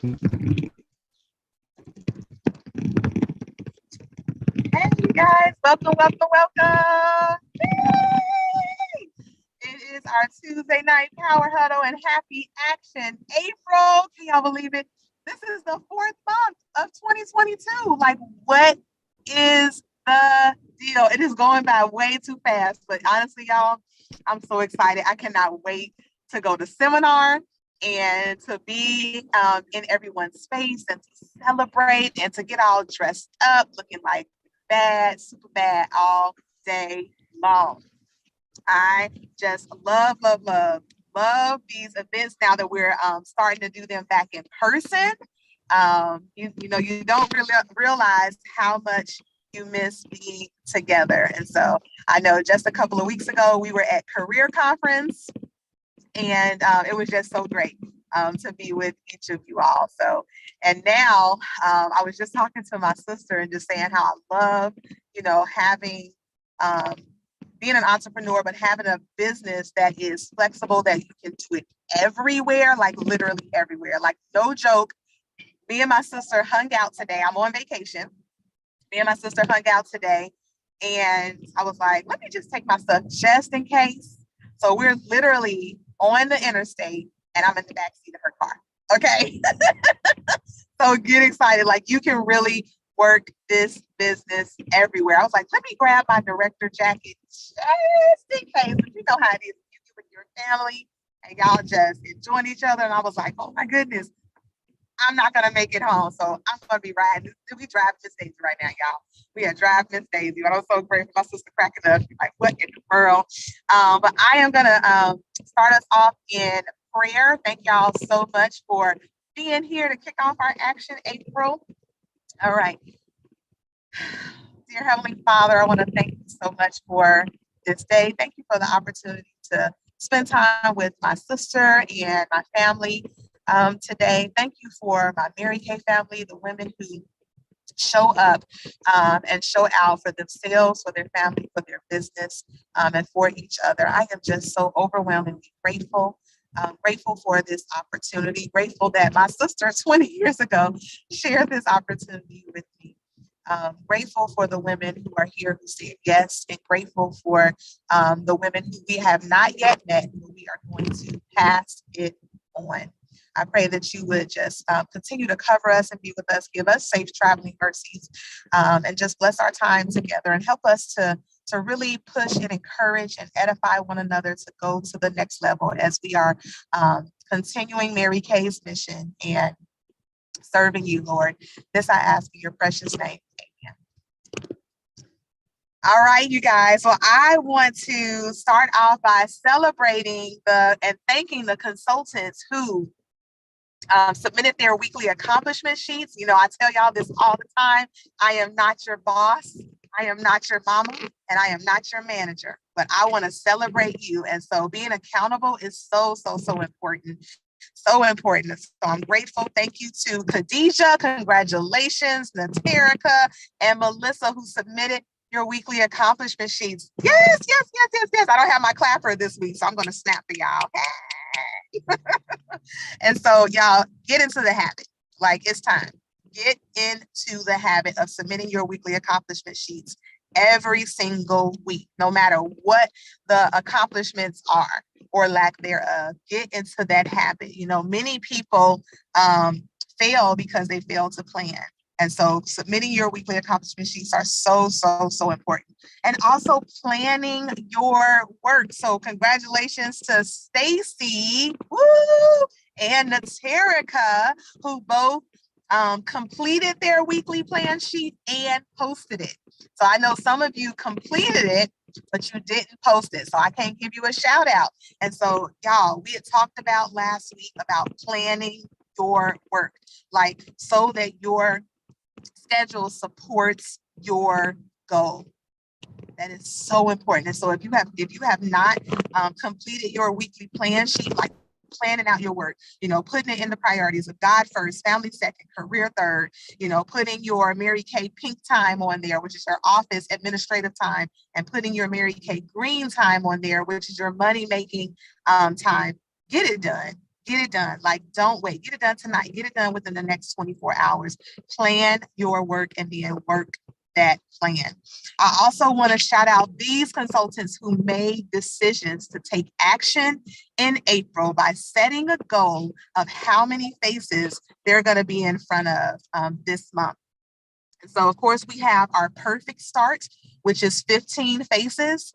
Hey, you guys, welcome. Yay! It is our Tuesday night power huddle and happy action April. Can y'all believe it? This is the fourth month of 2022. Like, what is the deal? It is going by way too fast. But honestly, y'all, I'm so excited. I cannot wait to go to seminar and to be in everyone's space and to celebrate and to get all dressed up, looking like bad, super bad all day long. I just love these events now that we're starting to do them back in person. You don't really realize how much you miss being together. And so I know just a couple of weeks ago, we were at Career Conference, and it was just so great to be with each of you all. So, and now I was just talking to my sister and just saying how I love, having um, being an entrepreneur, but having a business that is flexible, that you can do it everywhere, like literally everywhere. Like, no joke. Me and my sister hung out today. I'm on vacation. Me and my sister hung out today, and I was like, let me just take my stuff just in case. So we're literally on the interstate, and I'm in the backseat of her car. Okay. So get excited. Like, you can really work this business everywhere. I was like, let me grab my director jacket just in case. But you know how it is. You get with your family and y'all just enjoying each other. And I was like, oh my goodness, I'm not gonna make it home. So I'm gonna be riding. We drive Miss Daisy right now, y'all. We are driving Miss Daisy. But I'm so grateful. My sister cracking up. She's like, what in the world? But I am gonna start us off in prayer. Thank y'all so much for being here to kick off our Action April. All right. Dear Heavenly Father, I want to thank you so much for this day. Thank you for the opportunity to spend time with my sister and my family today. Thank you for my Mary Kay family, the women who show up and show out for themselves, for their family, for their business, and for each other. I am just so overwhelmingly grateful. Grateful for this opportunity, grateful that my sister 20 years ago shared this opportunity with me. Grateful for the women who are here who said yes, and grateful for the women who we have not yet met, who we are going to pass it on. I pray that you would just continue to cover us and be with us, give us safe traveling mercies, and just bless our time together and help us to really push and encourage and edify one another to go to the next level as we are continuing Mary Kay's mission and serving you, Lord. This I ask in your precious name. Amen. All right, you guys. Well, I want to start off by celebrating and thanking the consultants who submitted their weekly accomplishment sheets. I tell y'all this all the time. I am not your boss. I am not your mama, and I am not your manager, but I want to celebrate you. And so being accountable is so, so, so important. So important. So I'm grateful. Thank you to Khadijah. Congratulations, Naterica, and Melissa, who submitted your weekly accomplishment sheets. Yes. I don't have my clapper this week, so I'm going to snap for y'all. And so y'all get into the habit. Like, it's time. Get into the habit of submitting your weekly accomplishment sheets every single week, no matter what the accomplishments are or lack thereof. Get into that habit. Many people fail because they fail to plan. And so submitting your weekly accomplishment sheets are so, so, so important. And also planning your work. So congratulations to Stacy, and Naterica, who both completed their weekly plan sheet and posted it. So I know some of you completed it, but you didn't post it. So I can't give you a shout out. And so, y'all, we had talked about last week about planning your work, like so that your schedule supports your goal. That is so important. And so if you have not completed your weekly plan sheet, like planning out your work, putting it in the priorities of God first, family second, career third, putting your Mary Kay pink time on there, which is your office administrative time, and putting your Mary Kay green time on there, which is your money making time. Get it done. Get it done. Like, don't wait. Get it done tonight. Get it done within the next 24 hours. Plan your work and then work that plan. I also want to shout out these consultants who made decisions to take action in April by setting a goal of how many faces they're going to be in front of this month. So of course we have our perfect start, which is 15 faces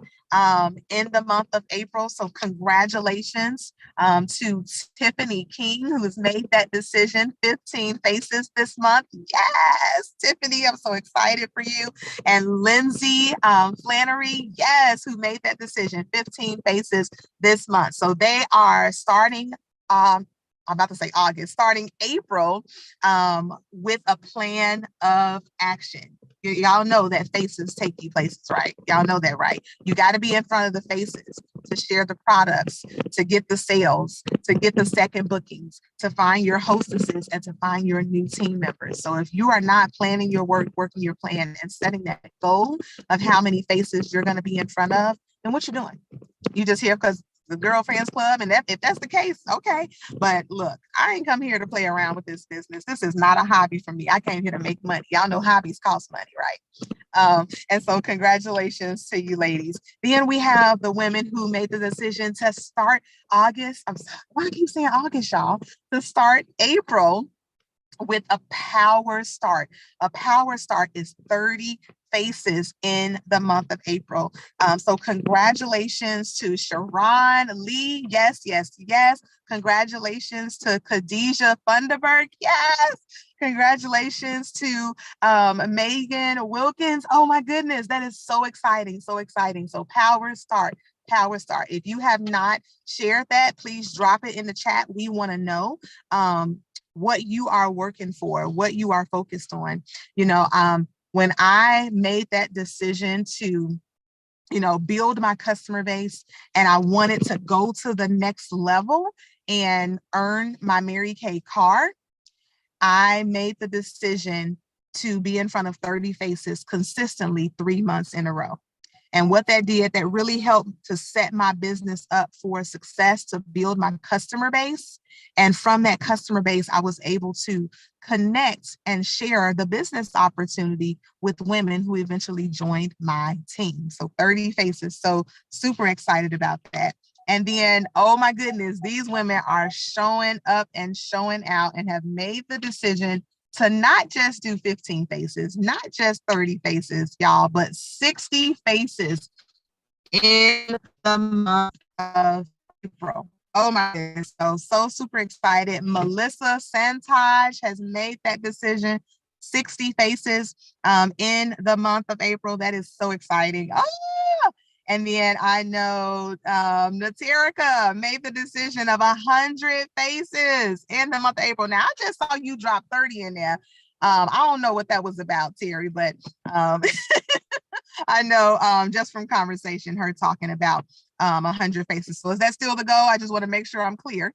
in the month of April. So congratulations to Tiffany King, who has made that decision, 15 faces this month. Yes, Tiffany, I'm so excited for you. And Lindsay Flannery, yes, who made that decision, 15 faces this month. So they are starting I'm about to say August, starting April with a plan of action. Y'all know that faces take you places, right? Y'all know that, right? You got to be in front of the faces to share the products, to get the sales, to get the second bookings, to find your hostesses, and to find your new team members. So if you are not planning your work, working your plan, and setting that goal of how many faces you're going to be in front of, then what you doing? You just here because the girlfriends club, and if that's the case, okay. But look, I ain't come here to play around with this business. This is not a hobby for me. I came here to make money. Y'all know hobbies cost money, right? And so congratulations to you ladies. Then we have the women who made the decision to start August. I'm sorry, why do I keep saying August, y'all? To start April with a power start. A power start is 30 faces in the month of April. So congratulations to Sharon Lee. Yes, yes, yes. Congratulations to Khadijah Funderburg. Yes. Congratulations to Megan Wilkins. Oh my goodness, that is so exciting, so exciting. So power start. Power start. If you have not shared that, please drop it in the chat. We want to know what you are working for, what you are focused on. You know, when I made that decision to, you know, build my customer base and I wanted to go to the next level and earn my Mary Kay card, I made the decision to be in front of 30 faces consistently 3 months in a row. And what that did, that really helped to set my business up for success, to build my customer base. And from that customer base, I was able to connect and share the business opportunity with women who eventually joined my team. So 30 faces. So super excited about that. And then, oh my goodness, these women are showing up and showing out and have made the decision to not just do 15 faces, not just 30 faces, y'all, but 60 faces in the month of April. Oh my goodness. So super excited. Melissa Santage has made that decision. 60 faces in the month of April. That is so exciting. Oh, and then I know Naterica made the decision of 100 faces in the month of April. Now, I just saw you drop 30 in there. I don't know what that was about, Terry, but I know just from conversation, her talking about 100 faces. So is that still the goal? I just want to make sure I'm clear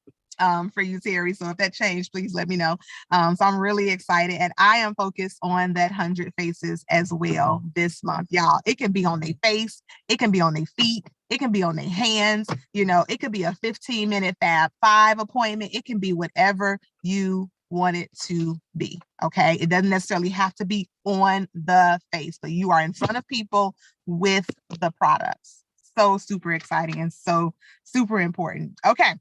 for you, Terry. So if that changed, please let me know. So I'm really excited, and I am focused on that 100 faces as well this month, y'all. It can be on their face, it can be on their feet, it can be on their hands. You know, it could be a 15-minute Fab 5 appointment. It can be whatever you want it to be. Okay, it doesn't necessarily have to be on the face, but you are in front of people with the products. So super exciting and so super important. Okay.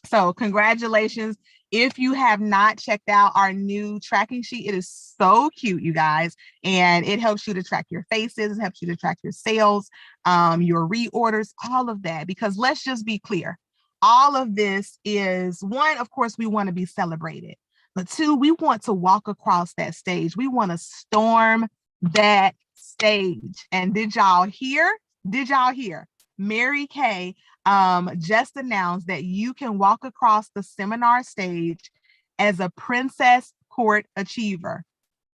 So congratulations. If you have not checked out our new tracking sheet, it is so cute, you guys. And it helps you to track your faces, it helps you to track your sales, your reorders, all of that. Because let's just be clear. All of this is, one, of course, we want to be celebrated. But two, we want to walk across that stage. We want to storm that stage. And did y'all hear? Did y'all hear? Mary Kay just announced that you can walk across the seminar stage as a Princess Court Achiever.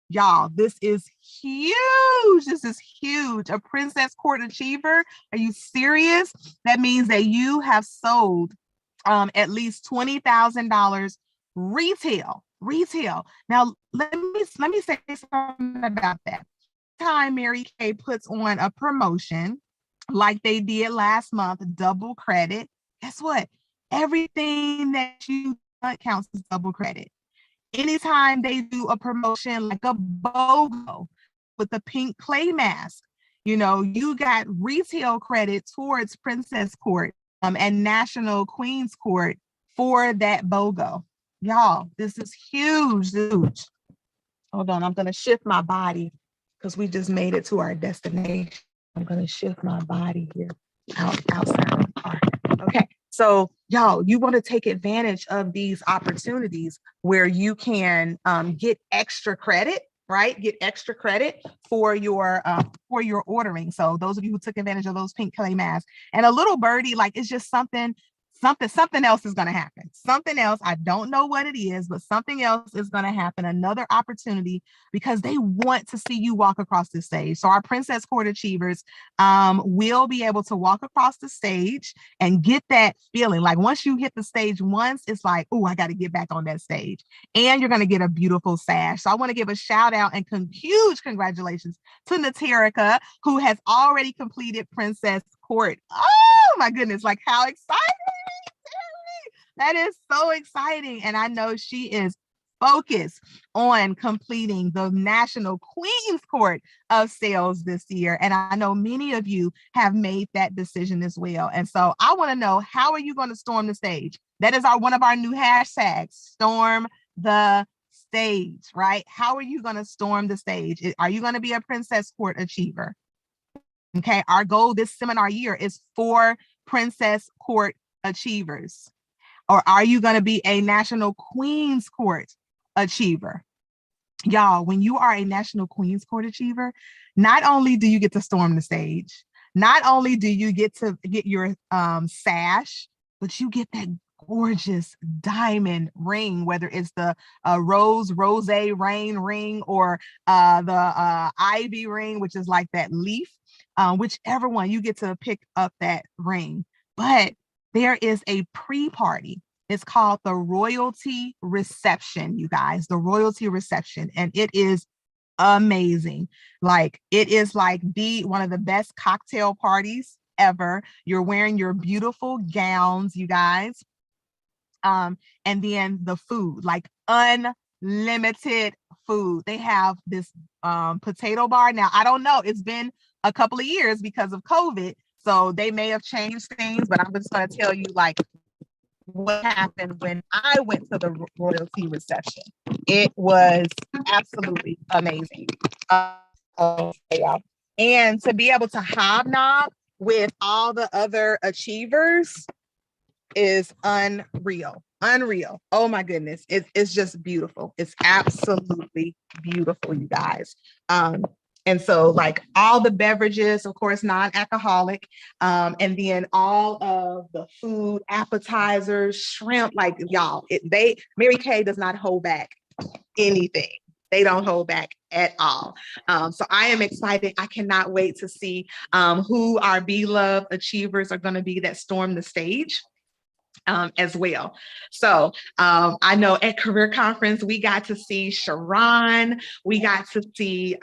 Y'all, this is huge. This is huge. A Princess Court Achiever. Are you serious? That means that you have sold at least $20,000 retail. Now, let me say something about that. Time Mary Kay puts on a promotion like they did last month, double credit. Guess what? Everything that you counts as double credit. Anytime they do a promotion like a BOGO with the pink clay mask, you know, you got retail credit towards Princess Court and National Queens Court for that BOGO. Y'all, this is huge, huge. Hold on, I'm gonna shift my body because we just made it to our destination. I'm gonna shift my body here outside of the car. Okay, so y'all, you want to take advantage of these opportunities where you can get extra credit, right? Get extra credit for your ordering. So those of you who took advantage of those pink clay masks and a little birdie, like it's just something else is going to happen. Something else. I don't know what it is, but something else is going to happen. Another opportunity because they want to see you walk across the stage. So our Princess Court Achievers will be able to walk across the stage and get that feeling. Like once you hit the stage once, it's like, oh, I got to get back on that stage. And you're going to get a beautiful sash. So I want to give a shout out and huge congratulations to Naterica, who has already completed Princess Court. Oh my goodness, like how exciting. That is so exciting. And I know she is focused on completing the National Queens Court of Sales this year. And I know many of you have made that decision as well. And so I want to know, how are you going to storm the stage? That is one of our new hashtags, storm the stage, right? How are you going to storm the stage? Are you going to be a Princess Court Achiever? Okay, our goal this seminar year is 4 Princess Court Achievers. Or are you going to be a National Queens Court Achiever? Y'all, when you are a National Queens Court Achiever, not only do you get to storm the stage, not only do you get to get your sash, but you get that gorgeous diamond ring, whether it's the rose rain ring or the ivy ring, which is like that leaf, whichever one, you get to pick up that ring. But there is a pre-party. It's called the Royalty Reception, you guys, the Royalty Reception. And it is amazing. Like it is like one of the best cocktail parties ever. You're wearing your beautiful gowns, you guys. And then the food, like unlimited food. They have this potato bar. Now, I don't know. It's been a couple of years because of COVID. So they may have changed things, but I'm just going to tell you like what happened when I went to the royalty reception. It was absolutely amazing. And to be able to hobnob with all the other achievers is unreal. Unreal. Oh my goodness. It's just beautiful. It's absolutely beautiful, you guys. And so like all the beverages, of course, non-alcoholic, and then all of the food, appetizers, shrimp, like y'all, Mary Kay does not hold back anything. They don't hold back at all. So I am excited. I cannot wait to see who our beloved achievers are going to be that storm the stage. As well. So I know at Career Conference, we got to see Sharon, we got to see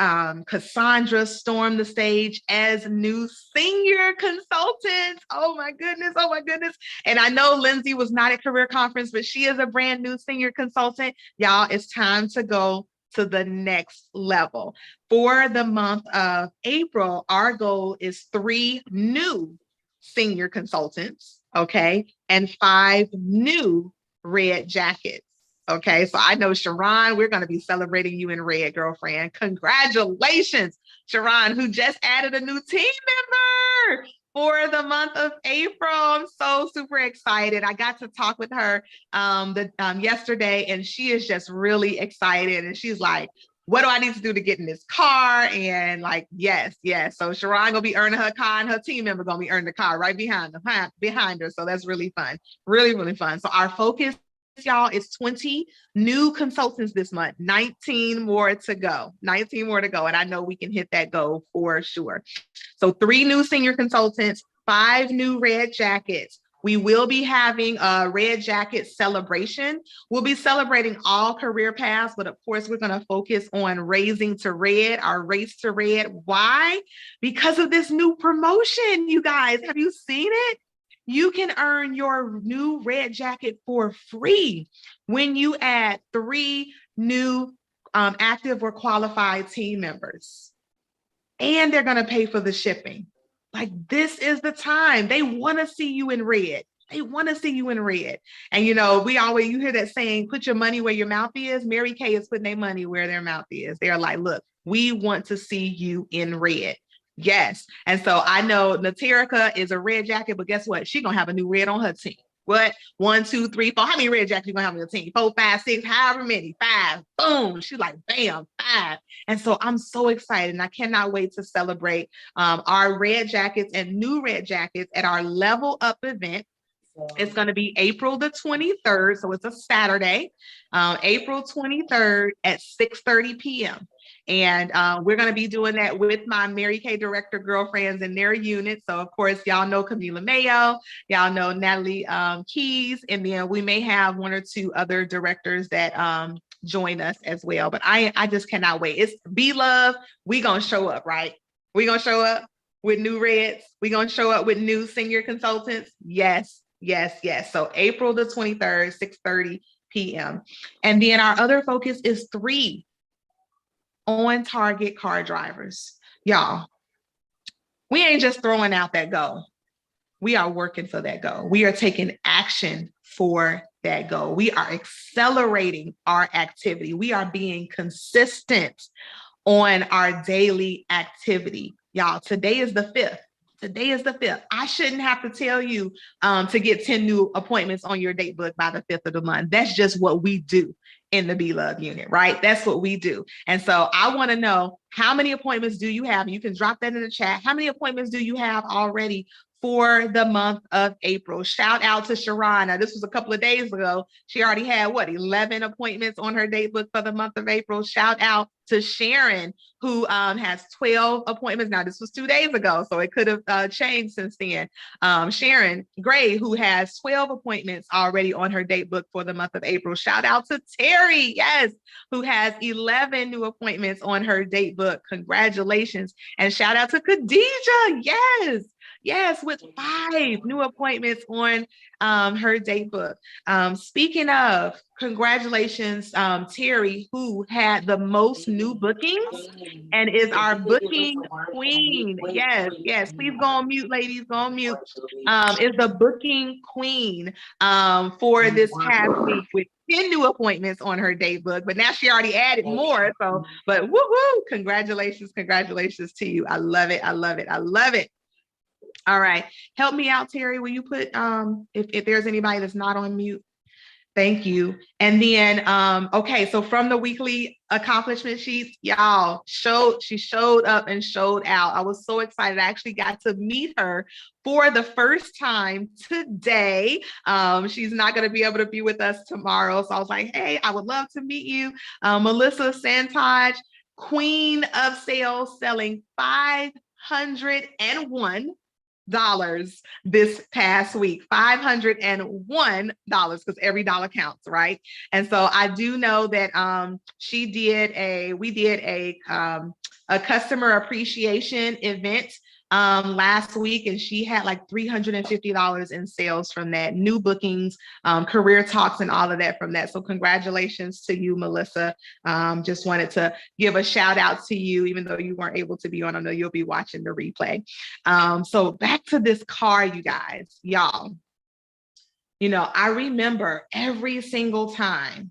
Cassandra storm the stage as new senior consultants. Oh my goodness, oh my goodness. And I know Lindsay was not at Career Conference, but she is a brand new senior consultant. Y'all, it's time to go to the next level. For the month of April, our goal is 3 new senior consultants, okay, and 5 new red jackets. Okay, so I know Sharon, we're going to be celebrating you in red, girlfriend. Congratulations, Sharon, who just added a new team member for the month of April. I'm so super excited. I got to talk with her yesterday, and she is just really excited. And she's like, what do I need to do to get in this car? And like, yes. So Sharon gonna be earning her car, and her team member gonna be earning the car right behind her. So that's really fun, really fun. So our focus, y'all, is 20 new consultants this month, 19 more to go. And I know we can hit that goal for sure. So 3 new senior consultants, 5 new red jackets. We will be having a red jacket celebration. We'll be celebrating all career paths, but of course, we're going to focus on raising to red, our race to red. Why? Because of this new promotion, you guys. Have you seen it? You can earn your new red jacket for free when you add 3 new active or qualified team members. And they're going to pay for the shipping. Like, this is the time. They want to see you in red. They want to see you in red. And, you know, you hear that saying, put your money where your mouth is. Mary Kay is putting their money where their mouth is. They're like, look, we want to see you in red. Yes. And so I know Naterica is a red jacket, but guess what? She's going to have a new red on her team. What? 1, 2, 3, 4. How many red jackets you gonna have on your team? 4, 5, 6, however many. 5. Boom. She's like, bam, 5. And so I'm so excited, and I cannot wait to celebrate our red jackets and new red jackets at our Level Up event. It's going to be April the 23rd, so it's a Saturday, April 23rd at 6:30 p.m. And we're going to be doing that with my Mary Kay director girlfriends in their unit. So, of course, y'all know Camila Mayo, y'all know Natalie Keys, and then we may have 1 or 2 other directors that join us as well. But I just cannot wait. It's Be Love. We going to show up, right? We going to show up with new reds. We going to show up with new senior consultants. Yes. Yes, yes. So April the 23rd, 6:30 p.m. And then our other focus is 3 on-target car drivers. Y'all, we ain't just throwing out that goal. We are working for that goal. We are taking action for that goal. We are accelerating our activity. We are being consistent on our daily activity. Y'all, today is the 5th. Today is the 5th. I shouldn't have to tell you to get 10 new appointments on your date book by the 5th of the month. That's just what we do in the Be Love unit, right? That's what we do. And so I want to know, how many appointments do you have? You can drop that in the chat. How many appointments do you have already for the month of April? Shout out to Sharon. Now, this was a couple of days ago. She already had 11 appointments on her date book for the month of April. Shout out to Sharon, who has 12 appointments. Now, this was 2 days ago, so it could have changed since then. Sharon Gray, who has 12 appointments already on her date book for the month of April. Shout out to Terry, yes, who has 11 new appointments on her date book. Congratulations. And shout out to Khadijah, yes, with 5 new appointments on her date book. Speaking of, congratulations, Terry, who had the most new bookings and is our booking queen. Yes, yes. Please go on mute, ladies. Go on mute. Is the booking queen for this past week with 10 new appointments on her date book, but now she already added more. So, but woohoo! Congratulations to you. I love it. I love it. I love it. All right. Help me out, Terry. Will you put if there's anybody that's not on mute? Thank you. And then, okay, so from the weekly accomplishment sheets, y'all, she showed up and showed out. I was so excited. I actually got to meet her for the first time today. She's not going to be able to be with us tomorrow. So I was like, hey, I would love to meet you. Melissa Santage, queen of sales, selling $501 this past week. $501, because every dollar counts, right? And so I do know that we did a customer appreciation event last week, and she had like $350 in sales from that, new bookings, career talks, and all of that from that. So congratulations to you, Melissa. Just wanted to give a shout out to you, even though you weren't able to be on. I know you'll be watching the replay. So back to this car, you guys, y'all. You know, I remember every single time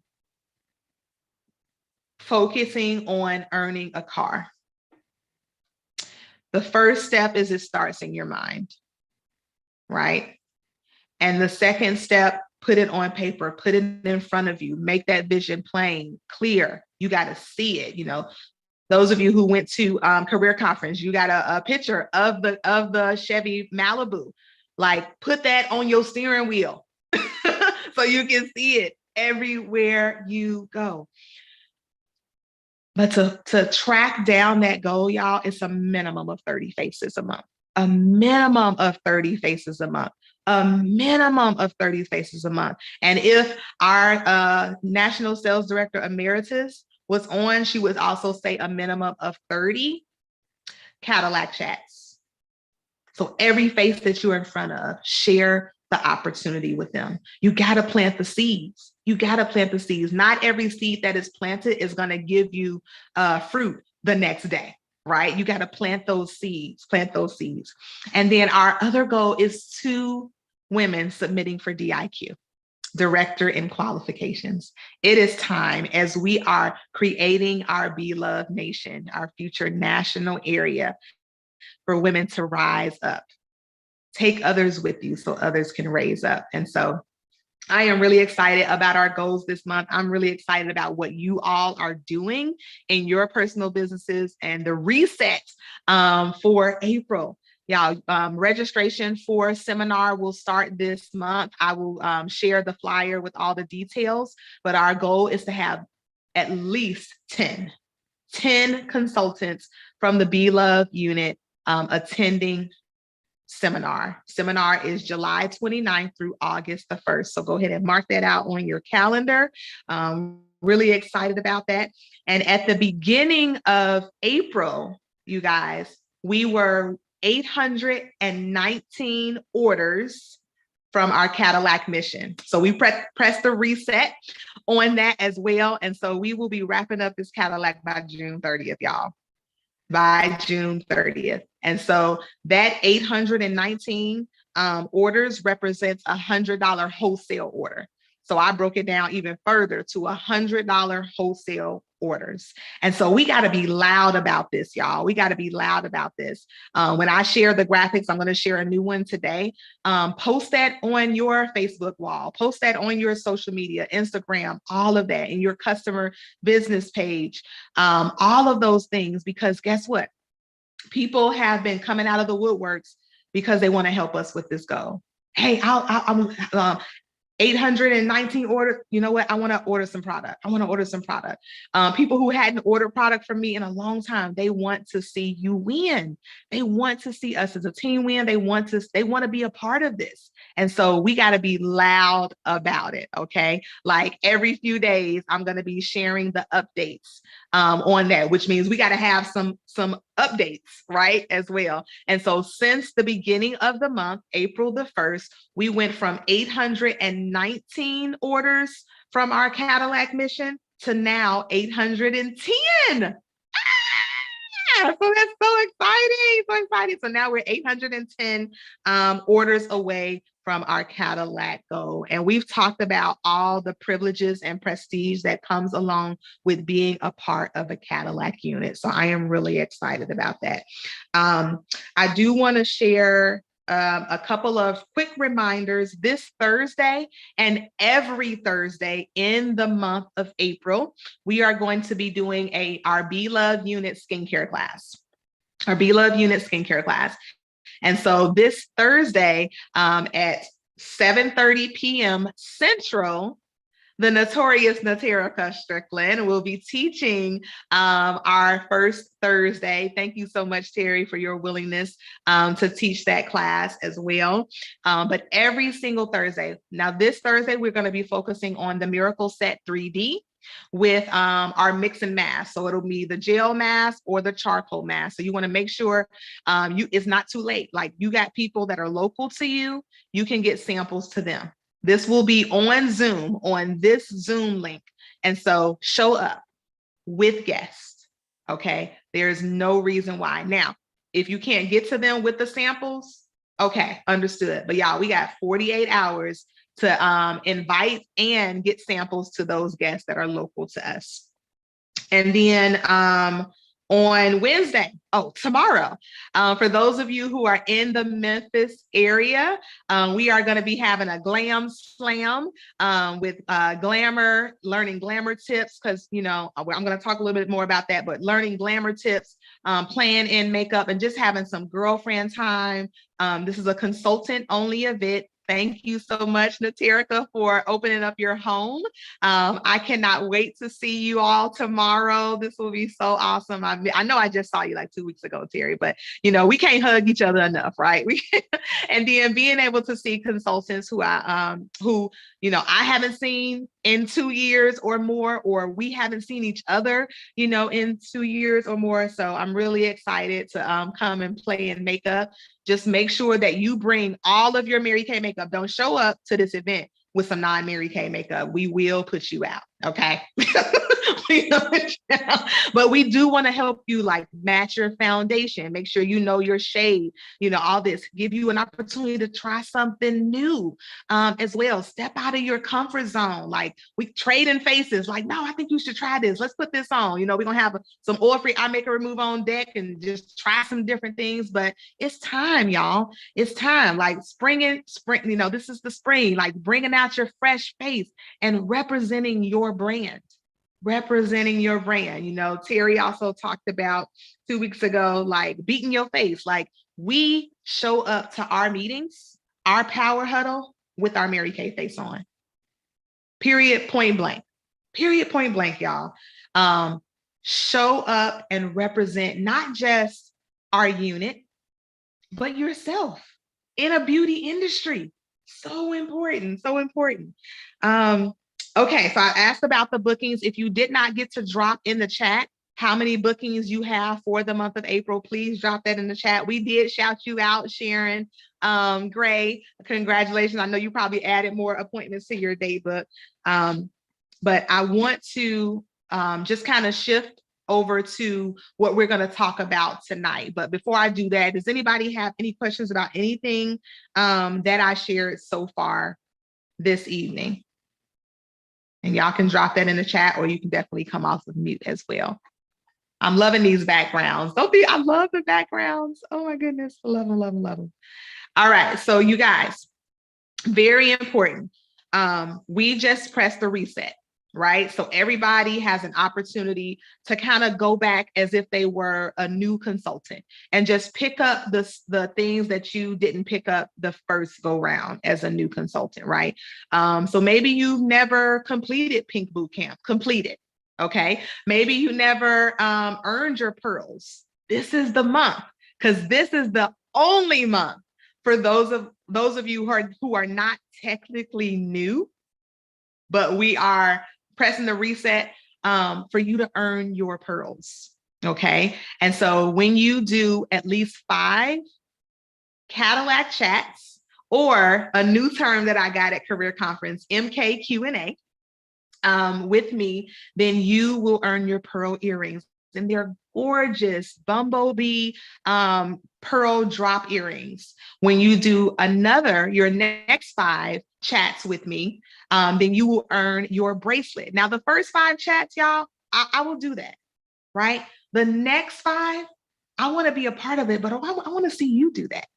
focusing on earning a car. The first step is it starts in your mind, right? And the second step, put it on paper, put it in front of you, make that vision plain, clear. You got to see it. You know, those of you who went to career conference, you got a picture of the Chevy Malibu. Like, put that on your steering wheel so you can see it everywhere you go. But to track down that goal, y'all, it's a minimum of 30 faces a month. A minimum of 30 faces a month. A minimum of 30 faces a month. And if our National Sales Director Emeritus was on, she would also say a minimum of 30 Cadillac chats. So every face that you're in front of, share the opportunity with them. You got to plant the seeds. You got to plant the seeds. Not every seed that is planted is going to give you fruit the next day, right? You got to plant those seeds, And then our other goal is 2 women submitting for DIQ, Director in Qualifications. It is time, as we are creating our Beloved Nation, our future national area, for women to rise up. Take others with you so others can raise up. And so I am really excited about our goals this month. I'm really excited about what you all are doing in your personal businesses and the reset for April. Yeah, registration for a seminar will start this month. I will share the flyer with all the details, but our goal is to have at least 10 consultants from the Beloved unit attending seminar. Seminar is July 29th through August the 1st. So go ahead and mark that out on your calendar. Really excited about that. And at the beginning of April, you guys, we were 819 orders from our Cadillac mission. So we pressed the reset on that as well. And so we will be wrapping up this Cadillac by June 30th, y'all. By June 30th. And so that 819 orders represents a $100 wholesale order. So I broke it down even further to $100 wholesale orders. And so we got to be loud about this, y'all. We got to be loud about this. When I share the graphics, I'm going to share a new one today. Post that on your Facebook wall, post that on your social media, Instagram, all of that, in your customer business page, all of those things, because guess what? People have been coming out of the woodworks because they want to help us with this goal. Hey, I'm 819 orders. You know what? I want to order some product. People who hadn't ordered product from me in a long time, they want to see you win. They want to see us as a team win. They want to be a part of this. And so we got to be loud about it. Okay. Like every few days, I'm going to be sharing the updates on that, which means we got to have some updates, right, as well. And so since the beginning of the month, April the 1st, we went from 819 orders from our Cadillac mission to now 810. So that's so exciting. So now we're 810 orders away from our Cadillac goal. And we've talked about all the privileges and prestige that comes along with being a part of a Cadillac unit. So I am really excited about that. I do want to share a couple of quick reminders. This Thursday and every Thursday in the month of April, we are going to be doing our Beloved Unit skincare class. And so this Thursday at 7:30 p.m. Central, the notorious Naterica Strickland will be teaching our first Thursday. Thank you so much, Terry, for your willingness to teach that class as well. But every single Thursday. Now, this Thursday, we're going to be focusing on the Miracle Set 3D with our mix and mask. So it'll be the gel mask or the charcoal mask. So you want to make sure it's not too late. Like you got people that are local to you, you can get samples to them. This will be on Zoom, on this Zoom link. And so show up with guests, okay? There's no reason why. Now, if you can't get to them with the samples, okay, understood. But y'all, we got 48 hours to invite and get samples to those guests that are local to us. And then on Wednesday, tomorrow, for those of you who are in the Memphis area, we are going to be having a glam slam with learning glamour tips, because, I'm going to talk a little bit more about that, but learning glamour tips, playing in makeup, and just having some girlfriend time. This is a consultant only event. Thank you so much, Naterica, for opening up your home. I cannot wait to see you all tomorrow. This will be so awesome. I know I just saw you like 2 weeks ago, Terry, but we can't hug each other enough, right? And then being able to see consultants who I haven't seen in 2 years or more, or we haven't seen each other, in 2 years or more. So I'm really excited to come and play in makeup. Just make sure that you bring all of your Mary Kay makeup. Don't show up to this event with some non-Mary Kay makeup. We will put you out, okay? But we do want to help you like match your foundation, make sure you know your shade, all this, give you an opportunity to try something new as well. Step out of your comfort zone. Like we trade in faces, like, no, I think you should try this. Let's put this on. We're going to have some oil-free eye makeup remove on deck and just try some different things. But it's time, y'all. It's time. Like spring, this is the spring, like bringing out your fresh face and representing your brand. Terry also talked about 2 weeks ago, like beating your face. Like we show up to our meetings, our power huddle with our Mary Kay face on. Period, point blank, y'all. Show up and represent not just our unit, but yourself in a beauty industry. So important. Okay, so I asked about the bookings. If you did not get to drop in the chat how many bookings you have for the month of April, please drop that in the chat. We did shout you out, Sharon Gray. Congratulations. I know you probably added more appointments to your date book. But I want to just kind of shift over to what we're going to talk about tonight. But before I do that, does anybody have any questions about anything that I shared so far this evening? And y'all can drop that in the chat, or you can definitely come off of mute as well. I'm loving these backgrounds. I love the backgrounds. Oh my goodness. I love them. All right. So you guys, very important. We just pressed the reset, right? So everybody has an opportunity to kind of go back as if they were a new consultant and just pick up the things that you didn't pick up the first go round as a new consultant, right? So maybe you've never completed Pink Bootcamp, okay? Maybe you never earned your pearls. This is the month, because this is the only month for those of you who are not technically new, but we are pressing the reset for you to earn your pearls, okay? And so when you do at least 5 Cadillac chats, or a new term that I got at Career Conference, MKQ&A, with me, then you will earn your pearl earrings. And they're gorgeous bumblebee pearl drop earrings. When you do your next 5 chats with me, then you will earn your bracelet. Now, the first 5 chats, y'all, I will do that, right? The next 5, I want to be a part of it, but I want to see you do that,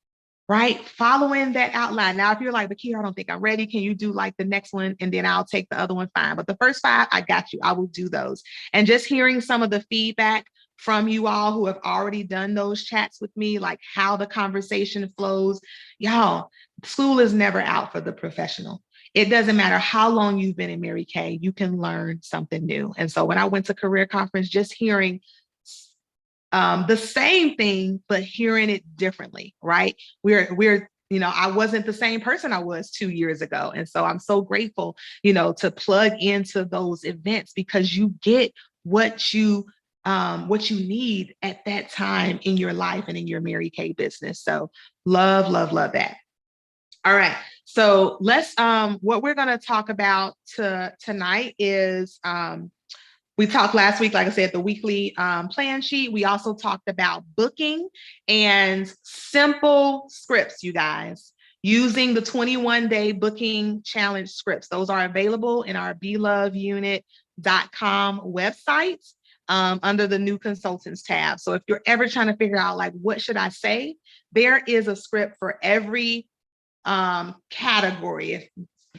right? Following that outline. Now, if you're like, but Kiera, I don't think I'm ready. Can you do like the next one? And then I'll take the other one, fine. But the first 5, I got you. I will do those. And just hearing some of the feedback from you all who have already done those chats with me, like how the conversation flows. Y'all, school is never out for the professional. It doesn't matter how long you've been in Mary Kay, you can learn something new. And so when I went to Career Conference, just hearing the same thing, but hearing it differently, right? We're I wasn't the same person I was 2 years ago. And so I'm so grateful, to plug into those events, because you get what you need at that time in your life and in your Mary Kay business. So love that. All right. So let's, what we're going to talk about tonight is, we talked last week, like I said, the weekly plan sheet. We also talked about booking and simple scripts, you guys, using the 21-day booking challenge scripts. Those are available in our beloveunit.com website under the new consultants tab. So if you're ever trying to figure out, like, what should I say? There is a script for every category,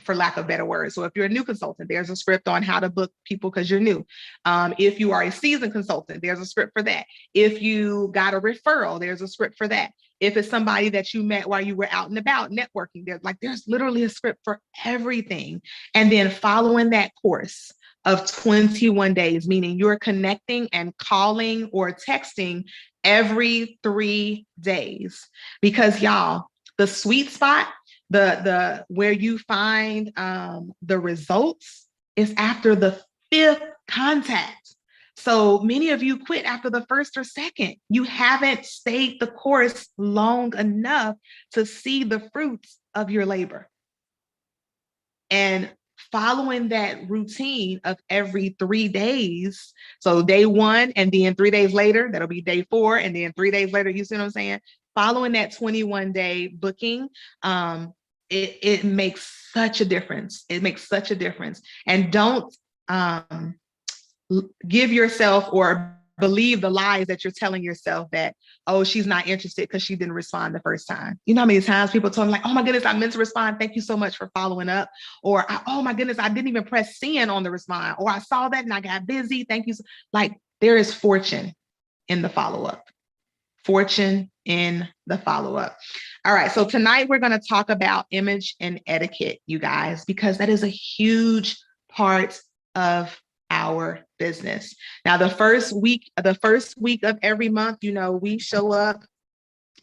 for lack of better words. So if you're a new consultant, there's a script on how to book people because you're new. If you are a seasoned consultant, there's a script for that. If you got a referral, there's a script for that. If it's somebody that you met while you were out and about networking, there's literally a script for everything. And then following that course of 21 days, meaning you're connecting and calling or texting every 3 days. Because y'all, the sweet spot, the where you find the results is after the 5th contact. So many of you quit after the 1st or 2nd. You haven't stayed the course long enough to see the fruits of your labor. And following that routine of every 3 days, so day 1, and then 3 days later, that'll be day 4, and then 3 days later, you see what I'm saying? Following that 21-day booking, it makes such a difference. It makes such a difference. And don't give yourself or believe the lies that you're telling yourself that, oh, she's not interested because she didn't respond the first time. You know how many times people told me like, oh my goodness, I meant to respond. Thank you so much for following up. Or, oh my goodness, I didn't even press send on the respond. Or I saw that and I got busy. Thank you. Like, there is fortune in the follow-up. Fortune in the follow-up. All right, so tonight we're going to talk about image and etiquette, you guys, because that is a huge part of our business. Now, the first week of every month, you know, we show up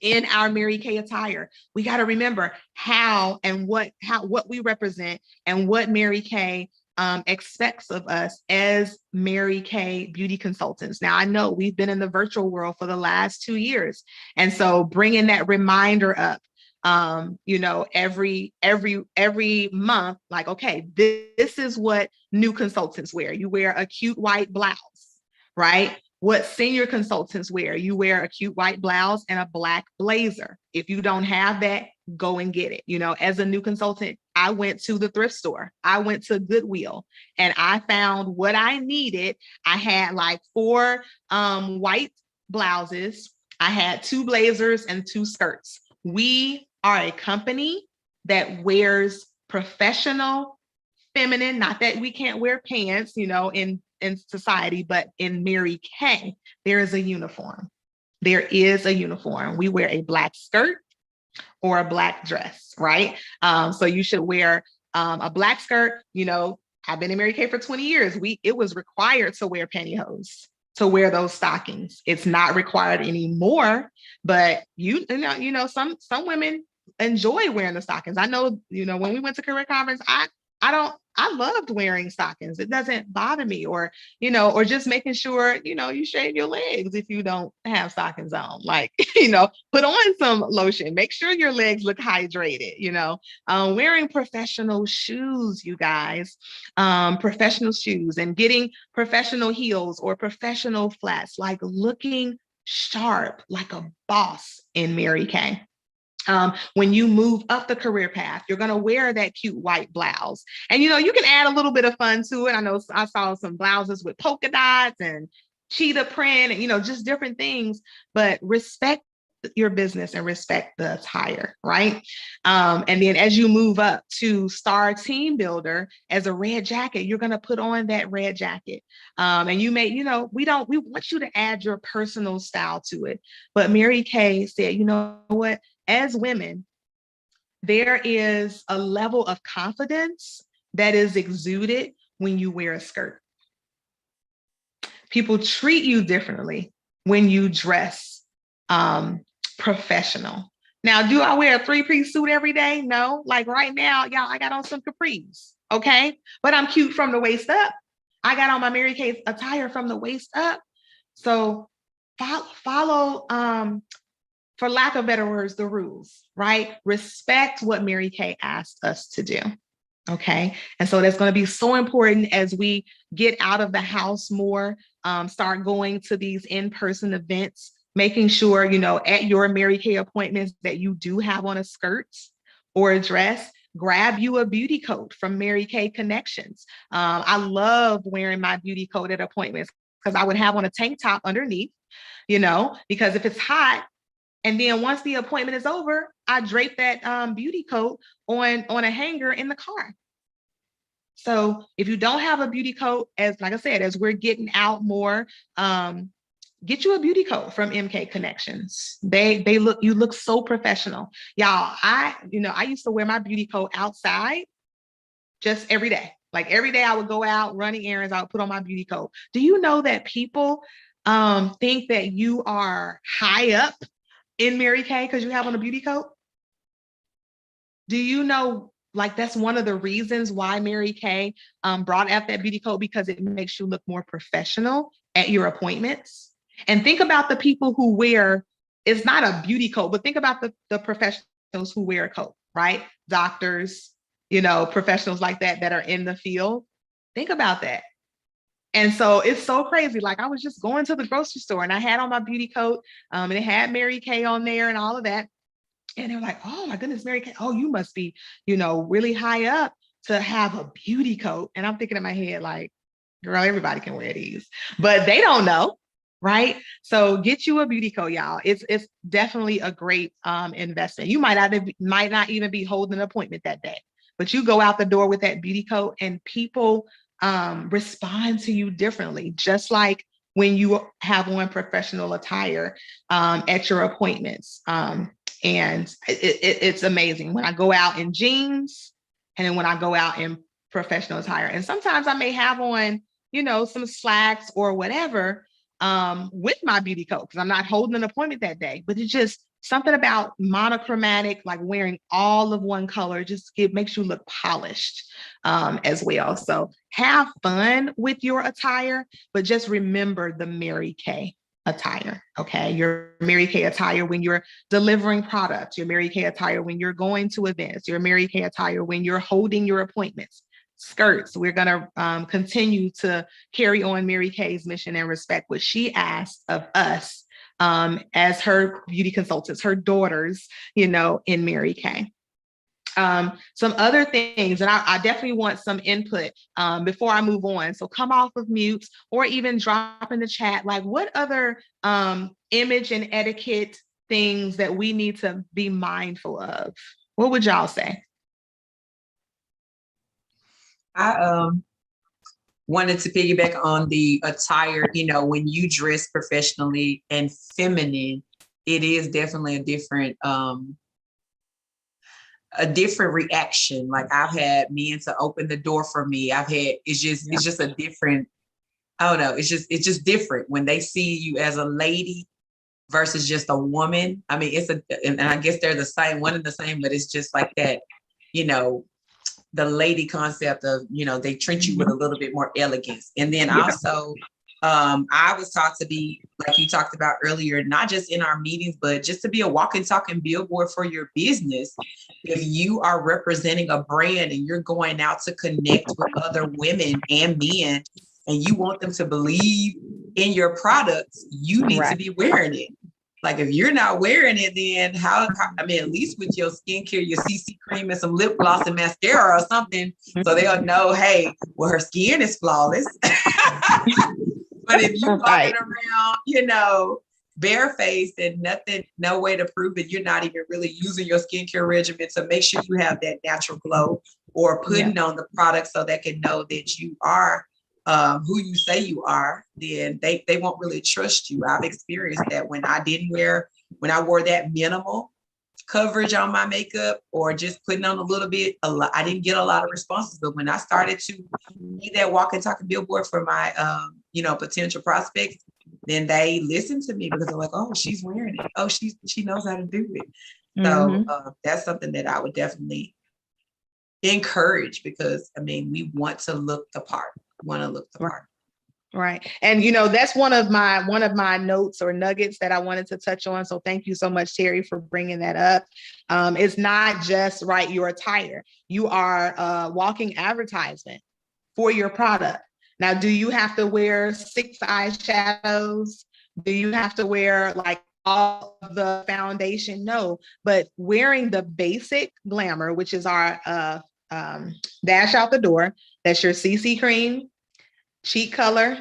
in our Mary Kay attire. We got to remember how what we represent and what Mary Kay expects of us as Mary Kay beauty consultants. Now, I know we've been in the virtual world for the last 2 years. And so bringing that reminder up, you know, every month, like, okay, this is what new consultants wear. You wear a cute white blouse, right? What senior consultants wear, you wear a cute white blouse and a black blazer. If you don't have that, go and get it. You know, as a new consultant, I went to the thrift store. I went to Goodwill and I found what I needed. I had like 4 white blouses. I had 2 blazers and 2 skirts. We are a company that wears professional, feminine, not that we can't wear pants, you know, in society, but in Mary Kay, there is a uniform. There is a uniform. We wear a black skirt or a black dress, right? So you should wear a black skirt. You know, I've been in Mary Kay for 20 years. It was required to wear pantyhose, to wear those stockings. It's not required anymore, but you know, some women enjoy wearing the stockings. I know, you know, when we went to career conference, I loved wearing stockings. It doesn't bother me. Or, you know, or just making sure, you know, you shave your legs if you don't have stockings on. Like, you know, put on some lotion, make sure your legs look hydrated, you know. Wearing professional shoes, you guys, professional shoes, and getting professional heels or professional flats, like looking sharp like a boss in Mary Kay. When you move up the career path, you're going to wear that cute white blouse. And, you know, you can add a little bit of fun to it. I know I saw some blouses with polka dots and cheetah print and, you know, just different things, but respect your business and respect the attire, right? And then as you move up to Star Team Builder as a red jacket, you're going to put on that red jacket. And you may, you know, we want you to add your personal style to it. But Mary Kay said, you know what? As women, there is a level of confidence that is exuded when you wear a skirt. People treat you differently when you dress professional. Now, do I wear a 3-piece suit every day? No. Like right now, y'all, I got on some capris, okay? But I'm cute from the waist up. I got on my Mary Kay attire from the waist up. So follow for lack of better words, the rules, right? Respect what Mary Kay asked us to do, okay? And so that's going to be so important as we get out of the house more, start going to these in-person events, making sure, you know, at your Mary Kay appointments that you do have on a skirt or a dress. Grab you a beauty coat from Mary Kay Connections. I love wearing my beauty coat at appointments because I would have on a tank top underneath, you know, because if it's hot, and then once the appointment is over, I drape that beauty coat on a hanger in the car. So if you don't have a beauty coat, like I said, as we're getting out more, get you a beauty coat from MK Connections. You look so professional. Y'all, I used to wear my beauty coat outside just every day. Like every day I would go out running errands, I would put on my beauty coat. Do you know that people think that you are high up in Mary Kay because you have on a beauty coat? Do you know like that's one of the reasons why Mary Kay brought out that beauty coat, because it makes you look more professional at your appointments. And think about the people who wear, it's not a beauty coat, but think about the professionals who wear a coat, right? Doctors, professionals like that are in the field. Think about that. And so it's so crazy. Like I was just going to the grocery store and I had on my beauty coat and it had Mary Kay on there and all of that. And they were like, oh my goodness, Mary Kay, oh, you must be, really high up to have a beauty coat. And I'm thinking in my head, like, girl, everybody can wear these, but they don't know, right? So get you a beauty coat, y'all. It's definitely a great investment. You might not even be holding an appointment that day, but you go out the door with that beauty coat and people respond to you differently, just like when you have on professional attire at your appointments. And it's amazing when I go out in jeans and then when I go out in professional attire. And sometimes I may have on, some slacks or whatever with my beauty coat because I'm not holding an appointment that day. But it's just something about monochromatic, like wearing all of one color, makes you look polished as well. So have fun with your attire, but just remember the Mary Kay attire, okay? Your Mary Kay attire when you're delivering products, your Mary Kay attire when you're going to events, your Mary Kay attire when you're holding your appointments. Skirts, we're gonna continue to carry on Mary Kay's mission and respect what she asked of us as her beauty consultants, her daughters, in Mary Kay. Some other things, and I definitely want some input before I move on. So come off of mute or even drop in the chat, like what other image and etiquette things that we need to be mindful of? What would y'all say? I wanted to piggyback on the attire. When you dress professionally and feminine, it is definitely a different reaction. Like I've had men to open the door for me. It's just a different, I don't know. It's just different when they see you as a lady versus just a woman. I mean, and I guess they're the same, one and the same, but it's just like that, the lady concept of, they treat you with a little bit more elegance. And then also, I was taught to be, like you talked about earlier, not just in our meetings, but just to be a walking, talking billboard for your business. If you are representing a brand and you're going out to connect with other women and men, and you want them to believe in your products, you need to be wearing it. Like if you're not wearing it, then at least with your skincare, your CC cream and some lip gloss and mascara or something, so they'll know, hey, well, her skin is flawless. But if you're walking around, barefaced and nothing, no way to prove it, you're not even really using your skincare regimen to make sure you have that natural glow, or putting on the product so they can know that you are who you say you are, then they won't really trust you. I've experienced that when I wore that minimal coverage on my makeup or just putting on a little bit, I didn't get a lot of responses. But when I started to be that walking, talking billboard for my, potential prospects, then they listened to me because they're like, oh, she's wearing it. Oh, she knows how to do it. So that's something that I would definitely encourage, because we want to look the part. Right. And that's one of my notes or nuggets that I wanted to touch on. So thank you so much, Terry, for bringing that up. It's not just your attire. You are a walking advertisement for your product. Now, do you have to wear 6 eyeshadows? Do you have to wear all of the foundation? No, but wearing the basic glamour, which is our dash out the door. That's your CC cream, cheek color,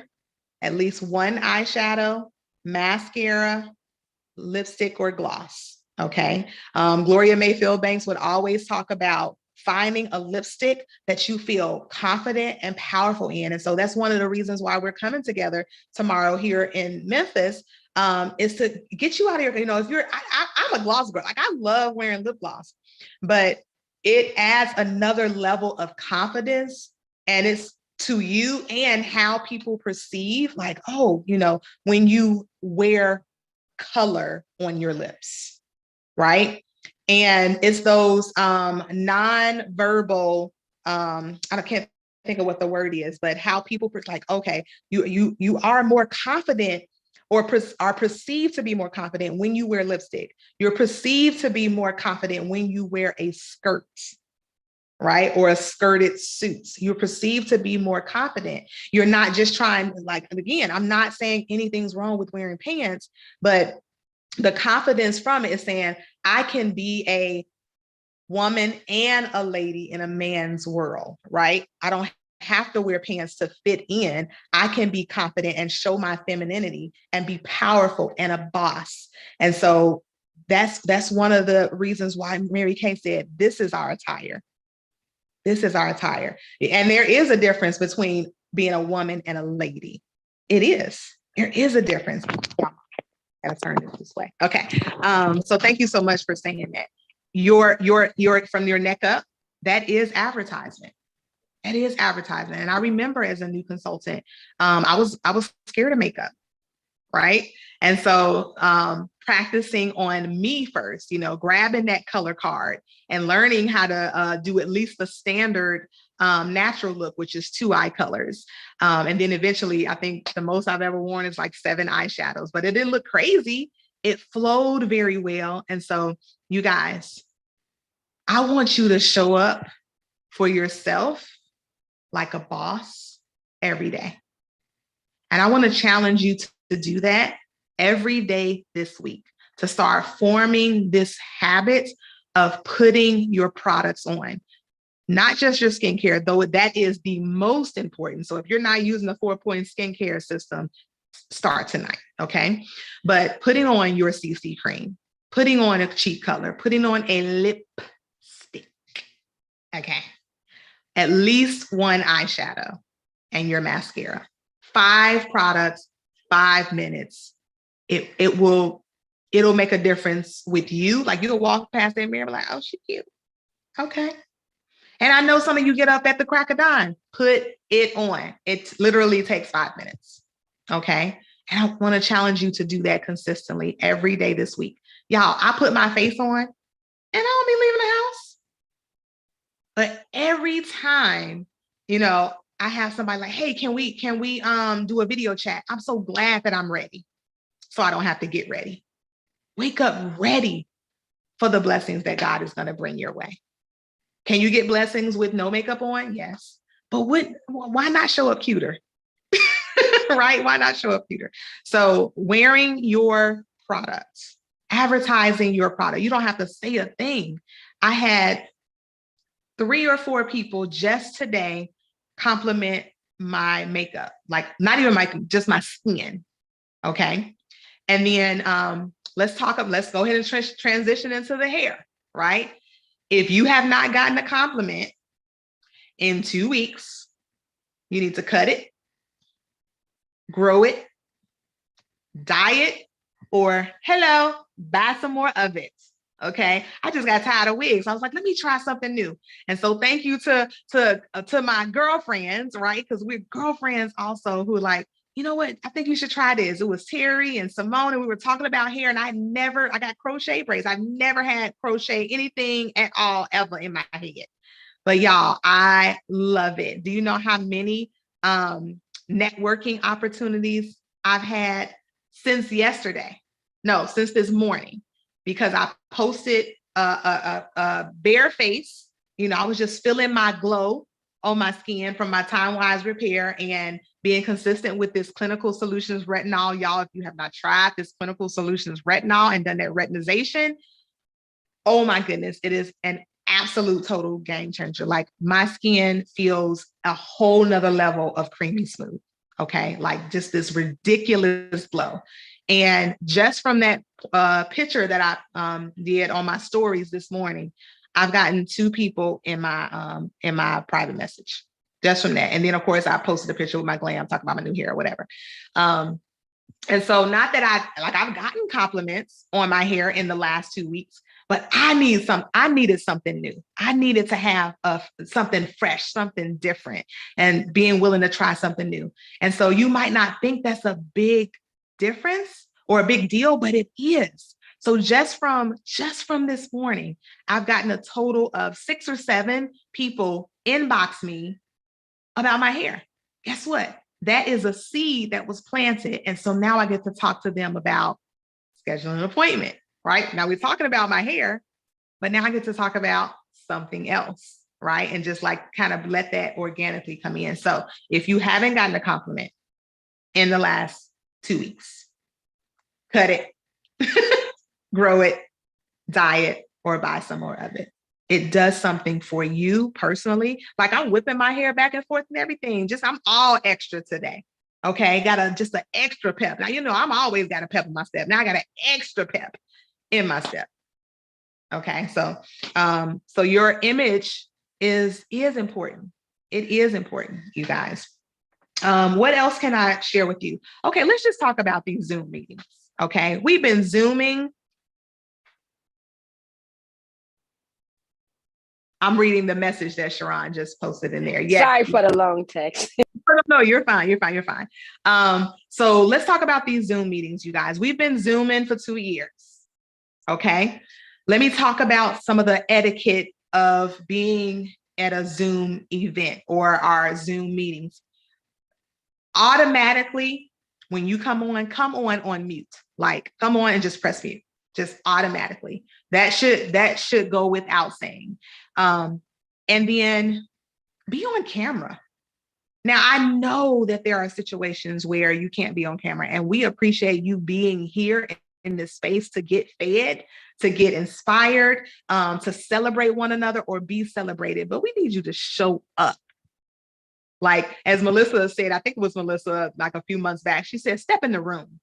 at least one eyeshadow, mascara, lipstick, or gloss. Okay. Gloria Mayfield Banks would always talk about finding a lipstick that you feel confident and powerful in. And so that's one of the reasons why we're coming together tomorrow here in Memphis, is to get you out of here. If I'm a gloss girl, I love wearing lip gloss, but it adds another level of confidence, and it's to you and how people perceive, when you wear color on your lips, right? And it's those non-verbal, I can't think of what the word is, but how people like, okay, you are more confident or are perceived to be more confident when you wear lipstick. You're perceived to be more confident when you wear a skirt, right? Or a skirted suit. You're perceived to be more confident. You're not just trying, like, again, I'm not saying anything's wrong with wearing pants, but the confidence from it is saying, I can be a woman and a lady in a man's world, right? I don't have to wear pants to fit in. I can be confident and show my femininity and be powerful and a boss. And so that's one of the reasons why Mary Kay said, this is our attire. This is our attire. And there is a difference between being a woman and a lady. It is. There is a difference. Gotta turn this way. Okay. So thank you so much for saying that. Your from your neck up, that is advertisement. That is advertisement. And I remember as a new consultant, I was scared of makeup, right? And so practicing on me first, grabbing that color card and learning how to do at least the standard natural look, which is 2 eye colors. And then eventually, I think the most I've ever worn is like 7 eyeshadows, but it didn't look crazy. It flowed very well. And so you guys, I want you to show up for yourself like a boss every day. And I want to challenge you to do that every day this week, to start forming this habit of putting your products on. Not just your skincare, though that is the most important. So if you're not using the 4-point skincare system, start tonight, okay? But putting on your CC cream, putting on a cheek color, putting on a lipstick, okay? At least 1 eyeshadow and your mascara. 5 products, 5 minutes. It'll make a difference with you. Like you'll walk past that mirror and be like, oh, she's cute. Okay. And I know some of you get up at the crack of dawn. Put it on. It literally takes 5 minutes. Okay. And I want to challenge you to do that consistently every day this week. Y'all, I put my face on and I don't be leaving the house. But every time, I have somebody like, hey, can we do a video chat? I'm so glad that I'm ready. So I don't have to get ready. Wake up ready for the blessings that God is going to bring your way. Can you get blessings with no makeup on? Yes. But why not show up cuter? Right? Why not show up cuter? So wearing your products, advertising your product. You don't have to say a thing. I had 3 or 4 people just today compliment my makeup, like not even just my skin. Okay. And then let's go ahead and transition into the hair, right? If you have not gotten a compliment in 2 weeks, you need to cut it, grow it, dye it, or hello, buy some more of it. Okay. I just got tired of wigs. I was like, let me try something new. And so thank you to my girlfriends, right? Because we're girlfriends also who like, you know what? I think you should try this. It was Terry and Simone, and we were talking about hair, and I got crochet braids. I've never had crochet anything at all ever in my head. But y'all, I love it. Do you know how many networking opportunities I've had since yesterday? No, since this morning, because I posted a bare face. I was just feeling my glow on my skin from my time-wise repair and being consistent with this Clinical Solutions retinol. Y'all, if you have not tried this Clinical Solutions retinol and done that retinization, oh my goodness, it is an absolute total game changer. Like my skin feels a whole nother level of creamy smooth. Okay. Like just this ridiculous glow. And just from that picture that I did on my stories this morning, I've gotten 2 people in my private message just from that. And then of course I posted a picture with my glam talking about my new hair or whatever. And so not that I've gotten compliments on my hair in the last 2 weeks, but I needed something new. I needed to have something fresh, something different, and being willing to try something new. And so you might not think that's a big difference or a big deal, but it is. So just from this morning, I've gotten a total of 6 or 7 people inbox me about my hair. Guess what? That is a seed that was planted. And so now I get to talk to them about scheduling an appointment, right? Now we're talking about my hair, but now I get to talk about something else, right? And just like kind of let that organically come in. So if you haven't gotten a compliment in the last 2 weeks, cut it, grow it, dye it, or buy some more of it. It does something for you personally. Like I'm whipping my hair back and forth and everything. I'm all extra today. Okay. Got just an extra pep. Now, I'm always got a pep in my step. Now I got an extra pep in my step. Okay. So your image is important. It is important, you guys. What else can I share with you? Okay. Let's just talk about these Zoom meetings. Okay. We've been Zooming. I'm reading the message that Sharon just posted in there. Yeah. Sorry for the long text. No, you're fine. You're fine. So let's talk about these Zoom meetings, you guys. We've been Zooming for 2 years. Okay. Let me talk about some of the etiquette of being at a Zoom event or our Zoom meetings. Automatically, when you come on mute. Like, come on and just press mute. Just automatically. That should go without saying. And then be on camera. Now, I know that there are situations where you can't be on camera, and we appreciate you being here in this space to get fed, to get inspired, to celebrate one another or be celebrated. But we need you to show up. Like, as Melissa said, I think it was Melissa like a few months back, she said, step in the room.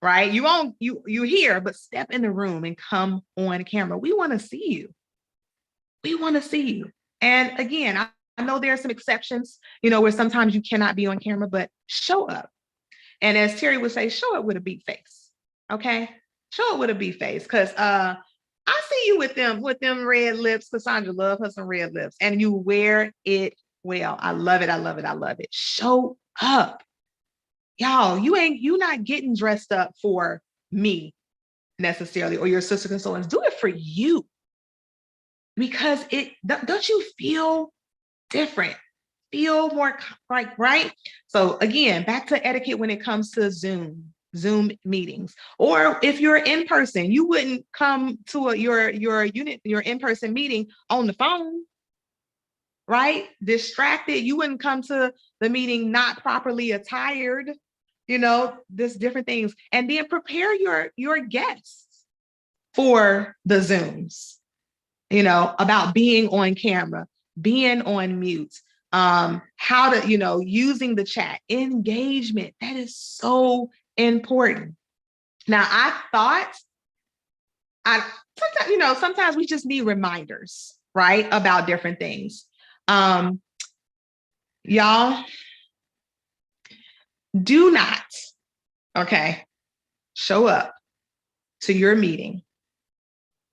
Right? You here, but step in the room and come on camera. We want to see you. We want to see you. And again, I know there are some exceptions, where sometimes you cannot be on camera, but show up. And as Terry would say, show up with a beat face. Okay? Show up with a beat face. Because I see you with them red lips. Cassandra loves her some red lips. And you wear it well. I love it. I love it. I love it. Show up. Y'all, you not getting dressed up for me necessarily or your sister consultants. Do it for you. Because don't you feel different? Feel more right? So again, back to etiquette when it comes to Zoom meetings. Or if you're in person, you wouldn't come to your in-person meeting on the phone. Right? Distracted. You wouldn't come to the meeting not properly attired. There's different things. And then prepare your guests for the Zooms, about being on camera, being on mute, how to, using the chat, engagement. That is so important. Now, sometimes we just need reminders, right? About different things. Y'all, do not, show up to your meeting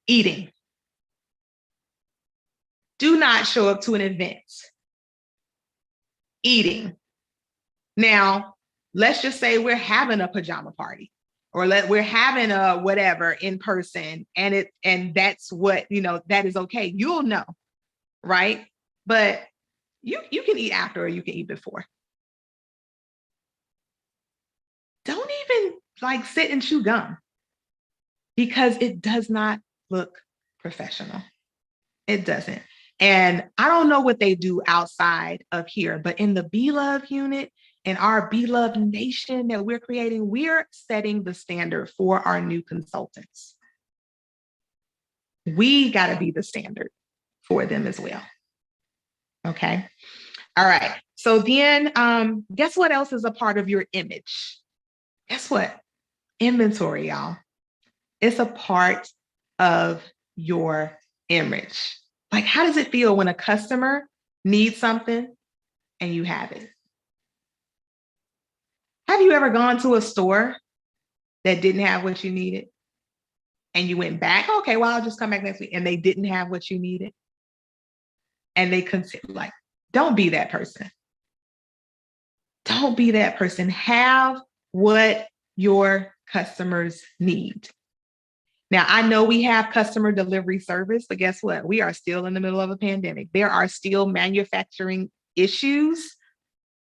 eating. Do not show up to an event eating. Now, let's just say we're having a pajama party or we're having a whatever in person and that's what, that is okay. You'll know, right? But you can eat after or you can eat before. Don't even sit and chew gum because it does not look professional. It doesn't. And I don't know what they do outside of here, but in the Be Love unit, in our Be Love Nation that we're creating, we're setting the standard for our new consultants. We got to be the standard for them as well. Okay. All right. So then guess what else is a part of your image? Guess what? Inventory, y'all. It's a part of your image. Like, how does it feel when a customer needs something and you have it? Have you ever gone to a store that didn't have what you needed and you went back? Okay, well, I'll just come back next week. And they didn't have what you needed. And they consider, don't be that person. Don't be that person. Have what your customers need. Now, I know we have customer delivery service, but guess what? We are still in the middle of a pandemic. There are still manufacturing issues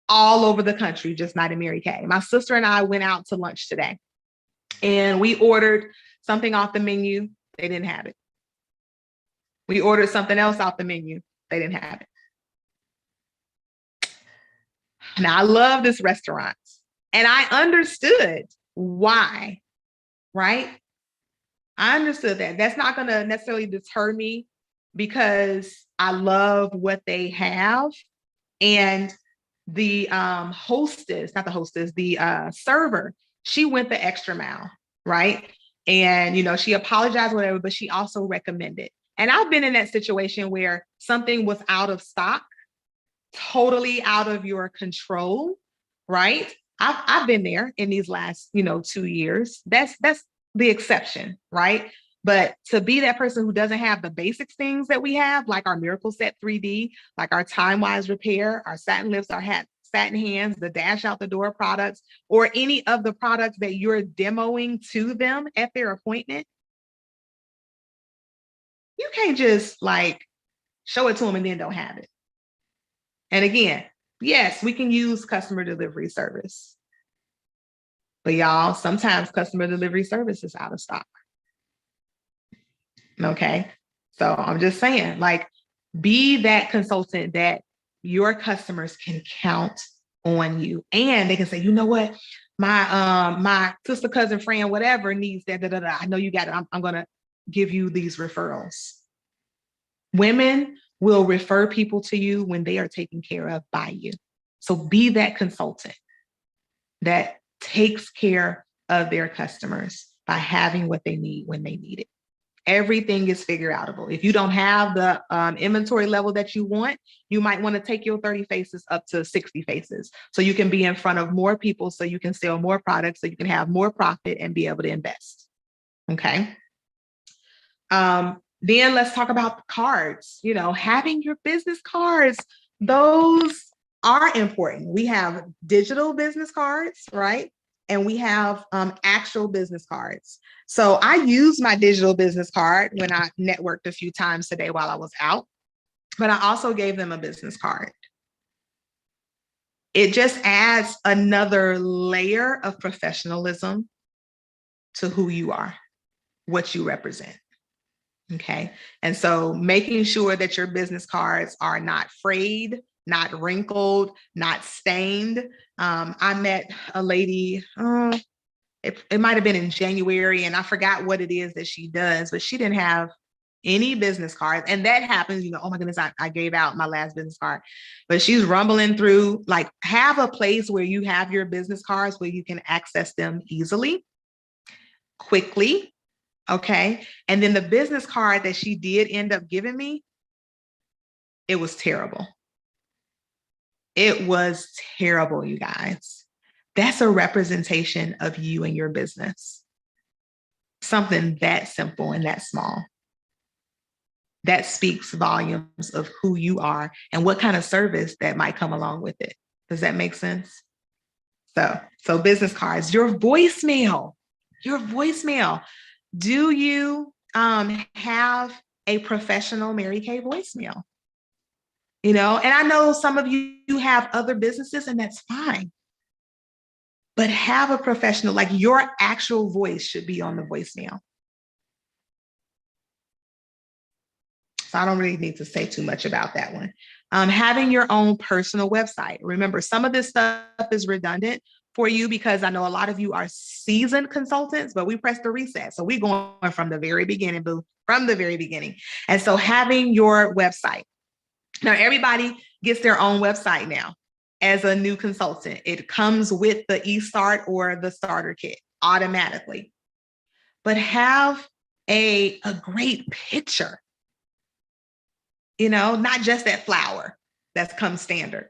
all over the country, just not in Mary Kay. My sister and I went out to lunch today and we ordered something off the menu. They didn't have it. We ordered something else off the menu. They didn't have it. Now, I love this restaurant and I understood why, right? I understood that. That's not going to necessarily deter me because I love what they have. And the hostess, not the hostess, the server, she went the extra mile, right? And, you know, she apologized, whatever, but she also recommended. And I've been in that situation where something was out of stock, totally out of your control, right? I've been there in these last, 2 years. That's the exception, right? But to be that person who doesn't have the basics things that we have, like our Miracle Set 3D, like our Time Wise Repair, our satin lips, our satin hands, the dash out the door products, or any of the products that you're demoing to them at their appointment, you can't just like show it to them and then don't have it. And again, yes, we can use customer delivery service. But y'all, sometimes customer delivery service is out of stock. Okay. So I'm just saying, like, be that consultant that your customers can count on you. And they can say, you know what? My sister, cousin, friend, whatever needs that. I know you got it. I'm gonna give you these referrals. Women will refer people to you when they are taken care of by you. So be that consultant that takes care of their customers by having what they need when they need it. Everything is figure outable. If you don't have the inventory level that you want, you might want to take your 30 faces up to 60 faces so you can be in front of more people, so you can sell more products, so you can have more profit and be able to invest. Okay. Then let's talk about the cards. You know, having your business cards, those are important. We have digital business cards, right? And we have actual business cards. So I used my digital business card when I networked a few times today while I was out, but I also gave them a business card. It just adds another layer of professionalism to who you are, what you represent. Okay. And so making sure that your business cards are not frayed, not wrinkled, not stained. I met a lady, it might have been in January, and I forgot what it is that she does, but she didn't have any business cards. And that happens, oh my goodness, I gave out my last business card, but she's rumbling through, like, have a place where you have your business cards where you can access them easily, quickly. Okay. And then the business card that she did end up giving me, it was terrible. It was terrible, you guys. That's a representation of you and your business. Something that simple and that small. That speaks volumes of who you are and what kind of service that might come along with it. Does that make sense? So business cards, your voicemail. Do you have a professional Mary Kay voicemail? And I know some of you have other businesses, and that's fine. But have a professional, like your actual voice should be on the voicemail. So I don't really need to say too much about that one. Having your own personal website. Remember, some of this stuff is redundant for you because I know a lot of you are seasoned consultants, but we pressed the reset. So we're going from the very beginning, boo, from the very beginning. And so having your website. Now, everybody gets their own website now as a new consultant. It comes with the eStart or the starter kit automatically. But have a great picture, not just that flower that's come standard.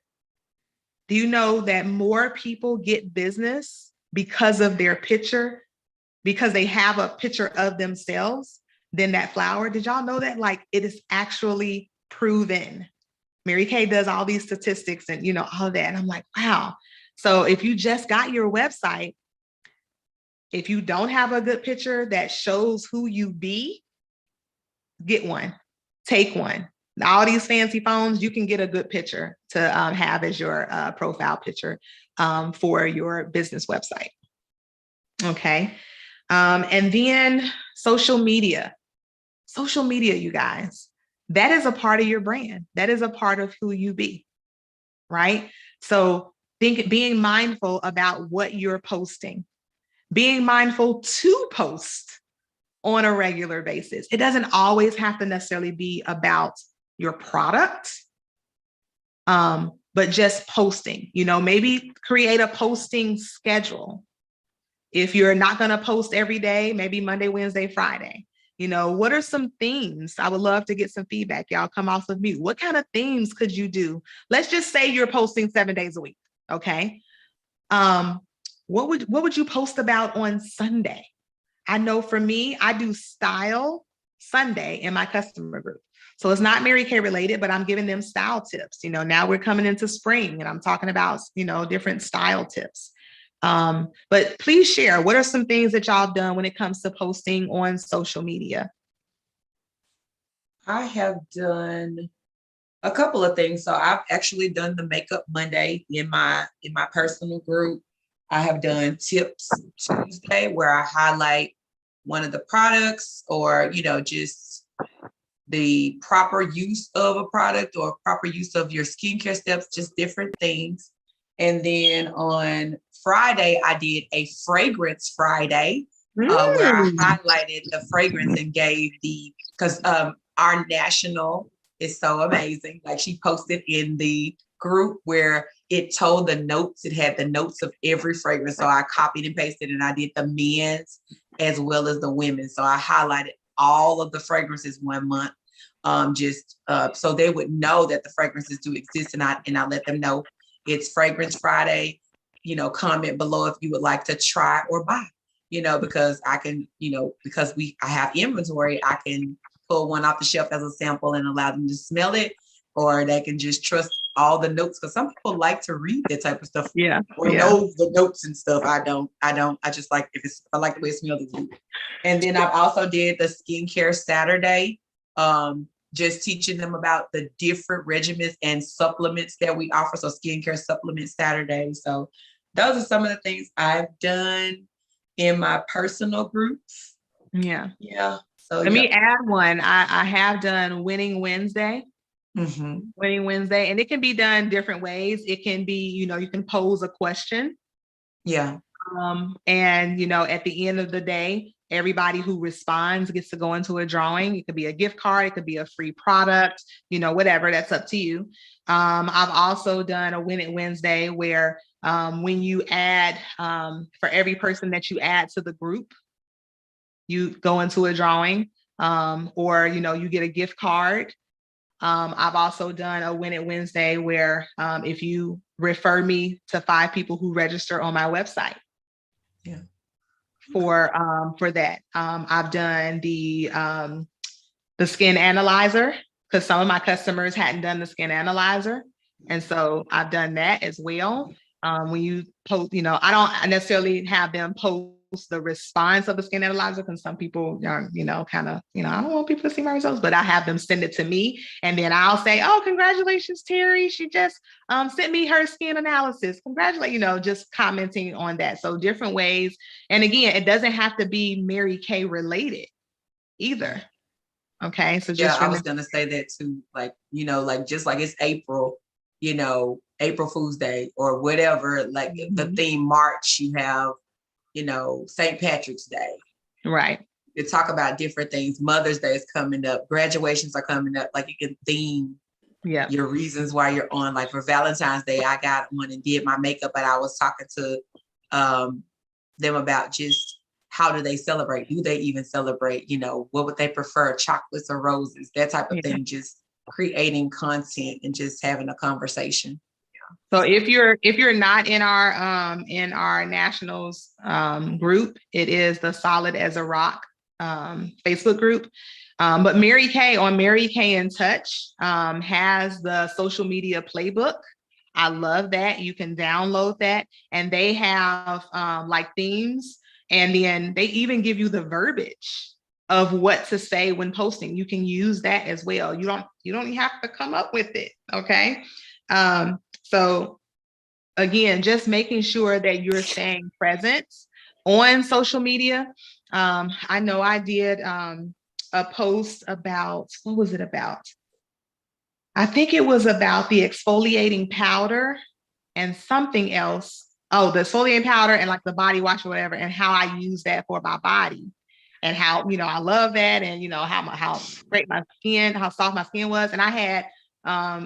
Do you know that more people get business because of their picture, because they have a picture of themselves than that flower? Did y'all know that? Like, it is actually proven. Mary Kay does all these statistics and, all of that. And I'm like, wow. So if you just got your website, If you don't have a good picture that shows who you be, get one, take one. All these fancy phones, you can get a good picture to have as your profile picture for your business website. Okay. And then social media, you guys, that is a part of your brand. That is a part of who you be, right? So being mindful about what you're posting, being mindful to post on a regular basis. It doesn't always have to necessarily be about your product, but just posting, maybe create a posting schedule. If you're not going to post every day, maybe Monday, Wednesday, Friday. What are some themes? I would love to get some feedback. Y'all come off of mute. What kind of themes could you do? Let's just say you're posting 7 days a week. Okay. What would you post about on Sunday? I know for me, I do Style Sunday in my customer group. So it's not Mary Kay related, but I'm giving them style tips. Now we're coming into spring and I'm talking about, different style tips. But please share, what are some things that y'all have done when it comes to posting on social media? I have done a couple of things. So I've actually done the Makeup Monday in my personal group. I have done Tips Tuesday where I highlight one of the products or, just the proper use of a product or proper use of your skincare steps, just different things. And then on Friday, I did a Fragrance Friday where I highlighted the fragrance and gave because our national is so amazing. Like she posted in the group where it told the notes, it had the notes of every fragrance. So I copied and pasted and I did the men's as well as the women. So I highlighted all of the fragrances 1 month, so they would know that the fragrances do exist. And I let them know it's Fragrance Friday, comment below if you would like to try or buy, because I can, because I have inventory, I can pull one off the shelf as a sample and allow them to smell it, or they can just trust all the notes. Because some people like to read that type of stuff. Or know the notes and stuff. I don't. I just like I like the way it smells. And then I've also did the skincare Saturday, just teaching them about the different regimens and supplements that we offer. So skincare supplement Saturday. So those are some of the things I've done in my personal groups. Yeah. So let me add one. I have done Winning Wednesday. Mm-hmm. Winning Wednesday, and it can be done different ways. It can be, you can pose a question. Yeah. And at the end of the day, everybody who responds gets to go into a drawing. It could be a gift card, it could be a free product, whatever, that's up to you. I've also done a Win It Wednesday where when you add, for every person that you add to the group, you go into a drawing, or you get a gift card. I've also done a Win It Wednesday where if you refer me to 5 people who register on my website. Yeah. For that. I've done the skin analyzer because some of my customers hadn't done the skin analyzer. And so I've done that as well. When you post, I don't necessarily have them post the response of the skin analyzer because some people are, kind of, I don't want people to see my results, but I have them send it to me. And then I'll say, oh, congratulations, Terry. She just sent me her skin analysis. Congratulations, just commenting on that. So different ways. And again, it doesn't have to be Mary Kay related either. Okay. So just I was going to say that too. Like, just like it's April, April Fool's Day or whatever, like the theme March, you have, St. Patrick's Day. Right. You talk about different things. Mother's Day is coming up. Graduations are coming up. Like you can theme your reasons why you're on. Like for Valentine's Day, I got on and did my makeup, but I was talking to them about just how do they celebrate? Do they even celebrate? What would they prefer? Chocolates or roses? That type of thing. Just creating content and just having a conversation. So if you're not in our nationals group, it is the Solid as a Rock Facebook group. But Mary Kay on Mary Kay in Touch has the social media playbook. I love that. You can download that, and they have like themes. And then they even give you the verbiage of what to say when posting. You can use that as well. You don't even have to come up with it. Okay. So again, just making sure that you're staying present on social media. I know I did a post about, what was it about? I think it was about the exfoliating powder and something else. Oh, the exfoliating powder and like the body wash or whatever, and how I use that for my body, and how, I love that, and how great my skin, how soft my skin was. And I had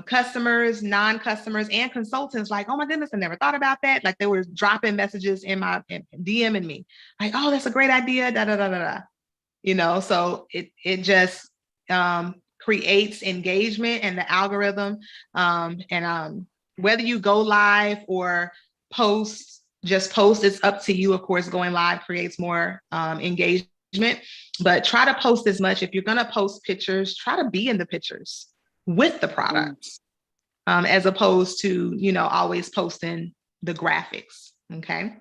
customers, non-customers, and consultants like, oh my goodness, I never thought about that. Like they were dropping messages in my DMing me, like, oh, that's a great idea, da da da da da. So it just creates engagement, and the algorithm, and whether you go live or just post, it's up to you. Of course, going live creates more engagement, but try to post as much. If you're going to post pictures, try to be in the pictures with the products, as opposed to, always posting the graphics. Okay.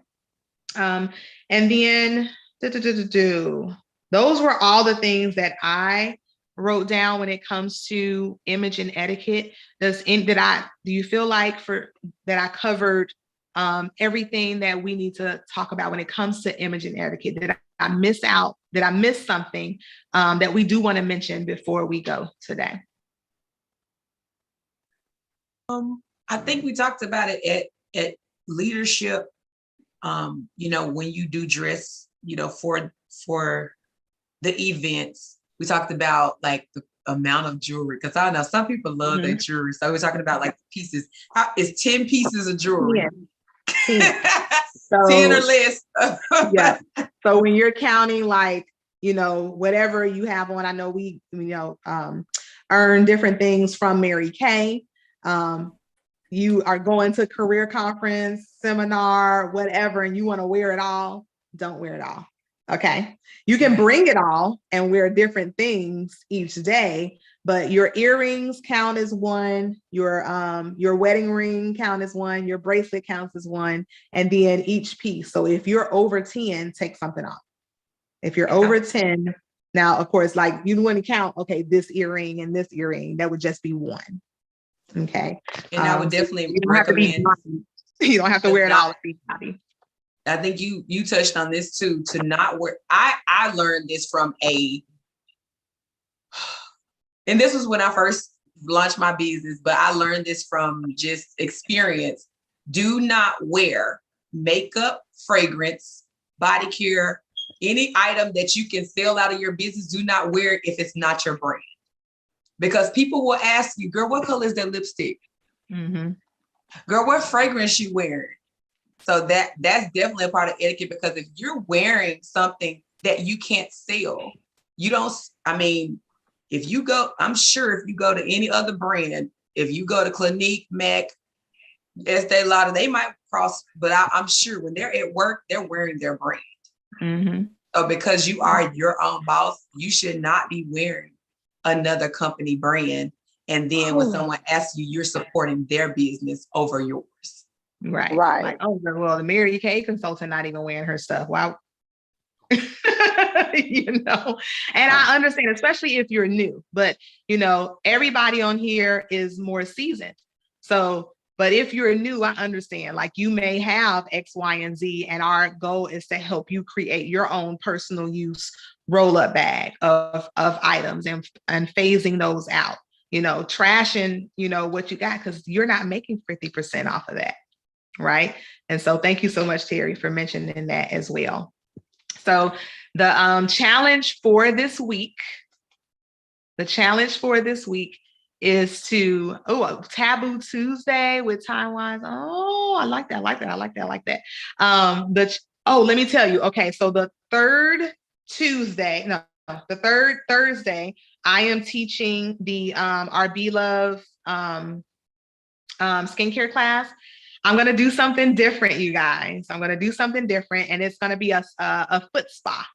And then those were all the things that I wrote down when it comes to image and etiquette. Do you feel like that I covered everything that we need to talk about when it comes to image and etiquette? Did I miss out? Did I miss something that we do want to mention before we go today? I think we talked about it at leadership. When you do dress, for the events, we talked about like the amount of jewelry, because I know some people love their jewelry. So we're talking about like the pieces. It's 10 pieces of jewelry. 10. So, 10 or less. Yeah. So when you're counting, like, whatever you have on, I know we earn different things from Mary Kay. You are going to career conference, seminar, whatever, and you want to wear it all, don't wear it all. Okay. You can bring it all and wear different things each day, but your earrings count as one, your wedding ring count as one, your bracelet counts as one, and then each piece. So if you're over 10, take something off. If you're over 10, now, of course, like you want to count, okay, this earring and this earring, that would just be one. Okay. And I would definitely you recommend. You don't have to wear it all. I think you touched on this too, to not wear. I learned this from and this was when I first launched my business, but I learned this from just experience. Do not wear makeup, fragrance, body care, any item that you can sell out of your business. Do not wear it if it's not your brand. Because people will ask you, girl, what color is that lipstick? Mm-hmm. Girl, what fragrance you wearing? So that's definitely a part of etiquette, because if you're wearing something that you can't sell, if you go, I'm sure if you go to any other brand, if you go to Clinique, MAC, Estee Lauder, they might cross, but I'm sure when they're at work, they're wearing their brand. Mm-hmm. So because you are your own boss, you should not be wearing another company brand. And then when someone asks you, you're supporting their business over yours. Right. Like, oh, well, the Mary Kay consultant not even wearing her stuff. Wow. And I understand, especially if you're new, but everybody on here is more seasoned. So, but if you're new, I understand, like you may have X, Y, and Z, and our goal is to help you create your own personal use roll-up bag of items and phasing those out, trashing, what you got, because you're not making 50% off of that. Right. And so thank you so much, Terry, for mentioning that as well. So the challenge for this week is to, Taboo Tuesday with Time Wise. Oh, I like that. Let me tell you. Okay. So the third Thursday, I am teaching the our Be Love skincare class. I'm going to do something different, you guys. I'm going to do something different, and it's going to be a foot spa.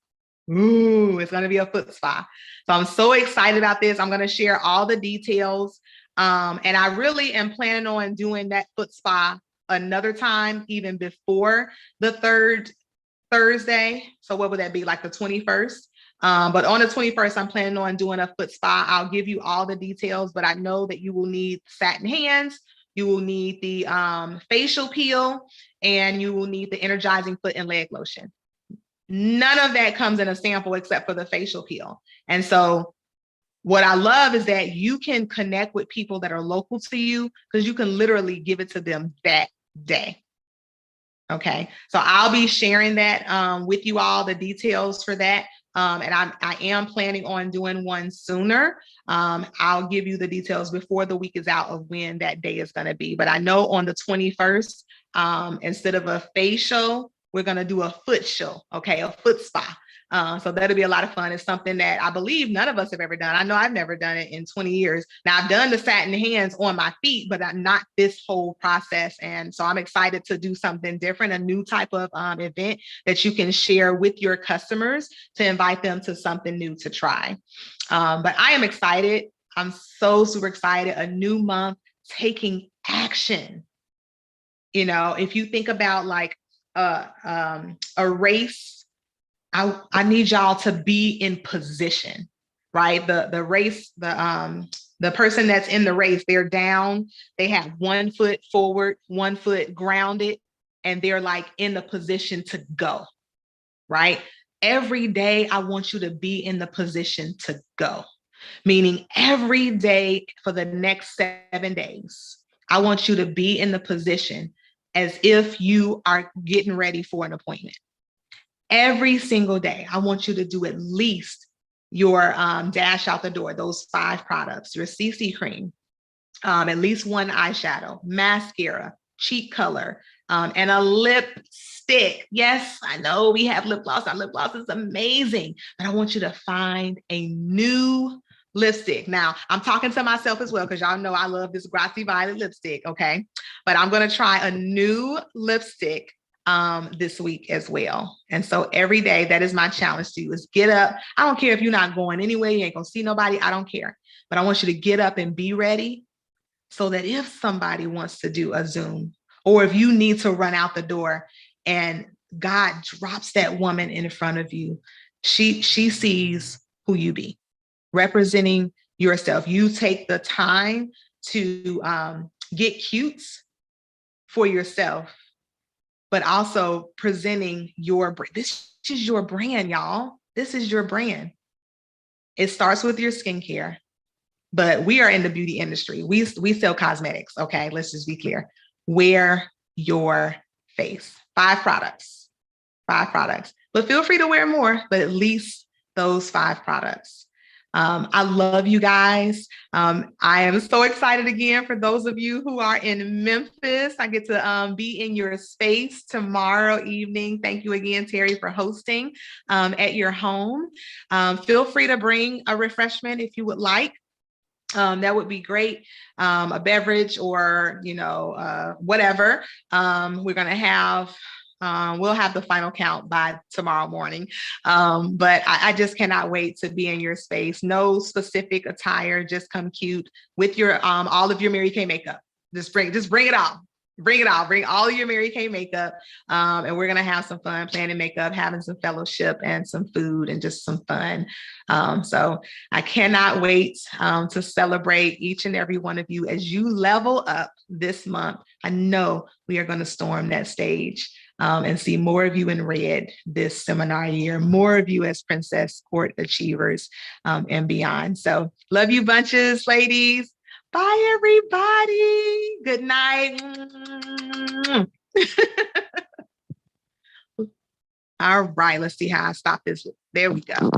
Ooh, it's going to be a foot spa. So I'm so excited about this. I'm going to share all the details. And I really am planning on doing that foot spa another time, even before the third Thursday. So what would that be, like the 21st? But on the 21st, I'm planning on doing a foot spa. I'll give you all the details, but I know that you will need satin hands. You will need the facial peel, and you will need the energizing foot and leg lotion. None of that comes in a sample except for the facial peel. And so what I love is that you can connect with people that are local to you, because you can literally give it to them that day. Okay, so I'll be sharing that with you all, the details for that. And I am planning on doing one sooner. I'll give you the details before the week is out of when that day is going to be. But I know on the 21st, instead of a facial, we're going to do a foot show, okay, a foot spa. So that'll be a lot of fun. It's something that I believe none of us have ever done. I know I've never done it in 20 years. Now, I've done the satin hands on my feet, but not this whole process. And so I'm excited to do something different, a new type of event that you can share with your customers to invite them to something new to try. But I am excited. I'm so super excited. A new month, taking action. You know, if you think about like a race, I need y'all to be in position, right? The race, the person that's in the race, they're down, they have 1 foot forward, 1 foot grounded, and they're like in the position to go, right? Every day, I want you to be in the position to go, meaning every day for the next 7 days, I want you to be in the position as if you are getting ready for an appointment. Every single day, I want you to do at least your dash out the door, those 5 products, your CC cream, at least 1 eyeshadow, mascara, cheek color, and a lipstick. Yes, I know we have lip gloss. Our lip gloss is amazing, but I want you to find a new lipstick. Now, I'm talking to myself as well, because y'all know I love this Grassy Violet lipstick, okay? But I'm going to try a new lipstick this week as well. And so every day, that is my challenge to you, is get up. I don't care if you're not going anywhere, you ain't gonna see nobody, I don't care. But I want you to get up and be ready, so that if somebody wants to do a Zoom, or if you need to run out the door and God drops that woman in front of you, she sees who you be, representing yourself. You take the time to get cute for yourself, but also presenting your brand. This is your brand, y'all. This is your brand. It starts with your skincare, but we are in the beauty industry. We sell cosmetics, okay? Let's just be clear. Wear your face. 5 products, 5 products. But feel free to wear more, but at least those 5 products. I love you guys. I am so excited again for those of you who are in Memphis. I get to be in your space tomorrow evening. Thank you again, Terry, for hosting at your home. Feel free to bring a refreshment if you would like. That would be great. A beverage or, whatever. We're going to have, we'll have the final count by tomorrow morning. But I just cannot wait to be in your space. No specific attire, just come cute with your, all of your Mary Kay makeup. Just bring it all. Bring it all. Bring all of your Mary Kay makeup. And we're going to have some fun planning makeup, having some fellowship and some food and just some fun. So I cannot wait to celebrate each and every one of you as you level up this month. I know we are going to storm that stage and see more of you in red this seminar year, more of you as Princess Court Achievers and beyond. So love you bunches, ladies. Bye, everybody. Good night. All right, let's see how I stop this. There we go.